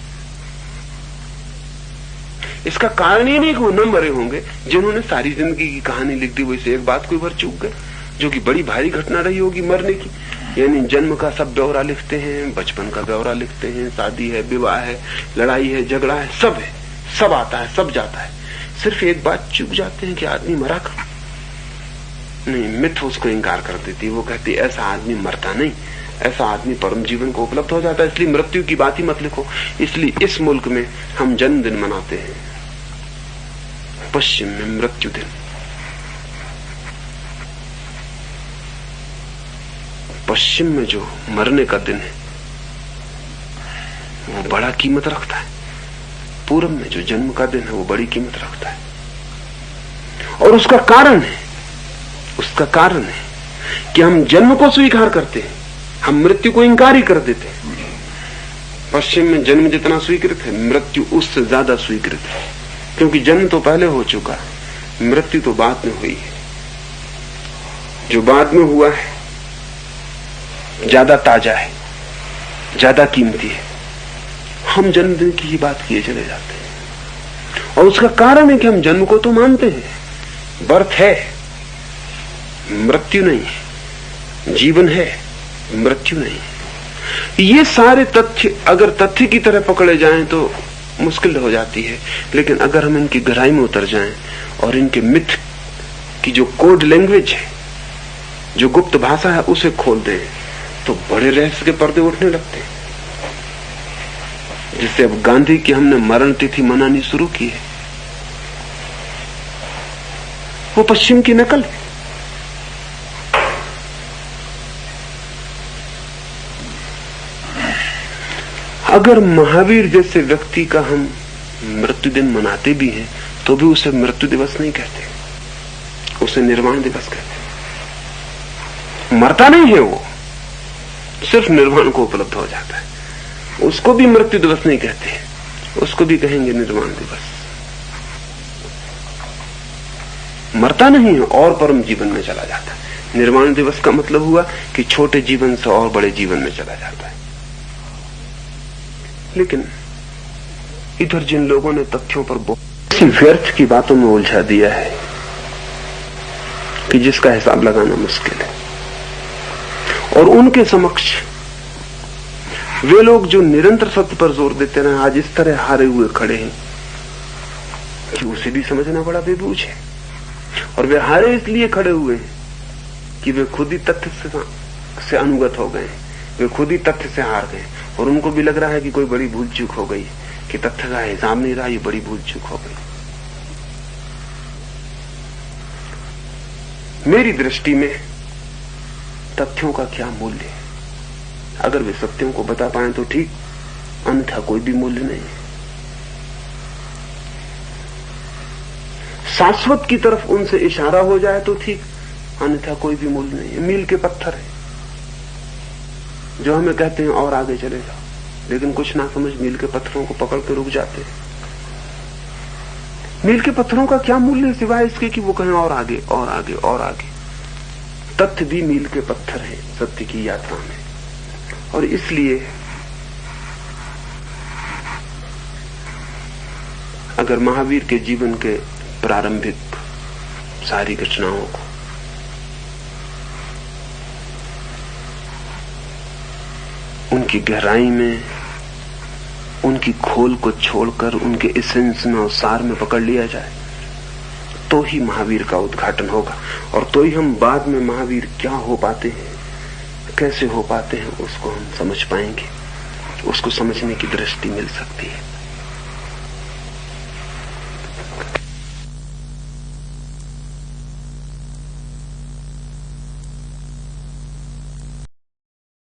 इसका कारण ये नहीं कि वो न मरे होंगे, जिन्होंने सारी जिंदगी की कहानी लिख दी वैसे एक बात कोई भर चूक गए, जो कि बड़ी भारी घटना रही होगी मरने की। यानी जन्म का सब ब्यौरा लिखते हैं, बचपन का ब्यौरा लिखते हैं, शादी है, विवाह है, लड़ाई है, झगड़ा है, सब है, सब आता है, सब जाता है। सिर्फ एक बात चूक जाते हैं कि आदमी मरा कब। नहीं, मिथ उसको इंकार कर देती, वो कहती ऐसा आदमी मरता नहीं, ऐसा आदमी परम जीवन को उपलब्ध हो जाता है, इसलिए मृत्यु की बात ही मत लिखो। इसलिए इस मुल्क में हम जन्मदिन मनाते हैं, पश्चिम में मृत्यु दिन। पश्चिम में जो मरने का दिन है वो बड़ा कीमत रखता है, पूरब में जो जन्म का दिन है वो बड़ी कीमत रखता है। और उसका कारण है कि हम जन्म को स्वीकार करते हैं, हम मृत्यु को इंकार ही कर देते हैं। पश्चिम में जन्म जितना स्वीकृत है, मृत्यु उससे ज्यादा स्वीकृत है, क्योंकि जन्म तो पहले हो चुका है, मृत्यु तो बाद में हुई है। जो बाद में हुआ है ज्यादा ताजा है, ज्यादा कीमती है। हम जन्मदिन की ही बात किए चले जाते हैं, और उसका कारण है कि हम जन्म को तो मानते हैं, बर्थ है, मृत्यु नहीं है, जीवन है, मृत्यु नहीं है। ये सारे तथ्य अगर तथ्य की तरह पकड़े जाएं तो मुश्किल हो जाती है, लेकिन अगर हम इनकी गहराई में उतर जाएं और इनके मिथ की जो कोड लैंग्वेज है, जो गुप्त भाषा है, उसे खोल दें तो बड़े रहस्य के पर्दे उठने लगते हैं। जिससे अब गांधी की हमने मरण तिथि मनानी शुरू की है, वो पश्चिम की नकल है। अगर महावीर जैसे व्यक्ति का हम मृत्यु दिन मनाते भी हैं तो भी उसे मृत्यु दिवस नहीं कहते, उसे निर्वाण दिवस कहते। मरता नहीं है वो, सिर्फ निर्वाण को उपलब्ध हो जाता है। उसको भी मृत्यु दिवस नहीं कहते, उसको भी कहेंगे निर्वाण दिवस। मरता नहीं है और परम जीवन में चला जाता है। निर्वाण दिवस का मतलब हुआ कि छोटे जीवन से और बड़े जीवन में चला जाता है। लेकिन इधर जिन लोगों ने तथ्यों पर बहुत व्यर्थ की बातों में उलझा दिया है कि जिसका हिसाब लगाना मुश्किल है, और उनके समक्ष वे लोग जो निरंतर सत्य पर जोर देते रहे आज इस तरह हारे हुए खड़े हैं कि उसे भी समझना बड़ा बेबूझ है। और वे हारे इसलिए खड़े हुए हैं कि वे खुद ही तथ्य से अनुगत हो गए, वे खुद ही तथ्य से हार गए, और उनको भी लग रहा है कि कोई बड़ी भूल चूक हो गई, कि तथ्य का हिसाब नहीं रहा, ये बड़ी भूल चूक हो गई। मेरी दृष्टि में तथ्यों का क्या मूल्य है? अगर वे सत्यों को बता पाए तो ठीक, अन्यथा कोई भी मूल्य नहीं है। शाश्वत की तरफ उनसे इशारा हो जाए तो ठीक, अन्यथा कोई भी मूल्य नहीं है। मील के पत्थर है जो हमें कहते हैं और आगे चले जाओ, लेकिन कुछ ना समझ मील के पत्थरों को पकड़ के रुक जाते हैं। मील के पत्थरों का क्या मूल्य सिवाय इसके कि वो कहें और आगे और आगे और आगे। तथ्य भी मील के पत्थर है सत्य की यात्रा में, और इसलिए अगर महावीर के जीवन के प्रारंभिक सारी घटनाओं को उनकी गहराई में, उनकी खोल को छोड़कर उनके एसेंस में और सार में पकड़ लिया जाए तो ही महावीर का उद्घाटन होगा, और तो ही हम बाद में महावीर क्या हो पाते हैं, कैसे हो पाते हैं, उसको हम समझ पाएंगे, उसको समझने की दृष्टि मिल सकती है।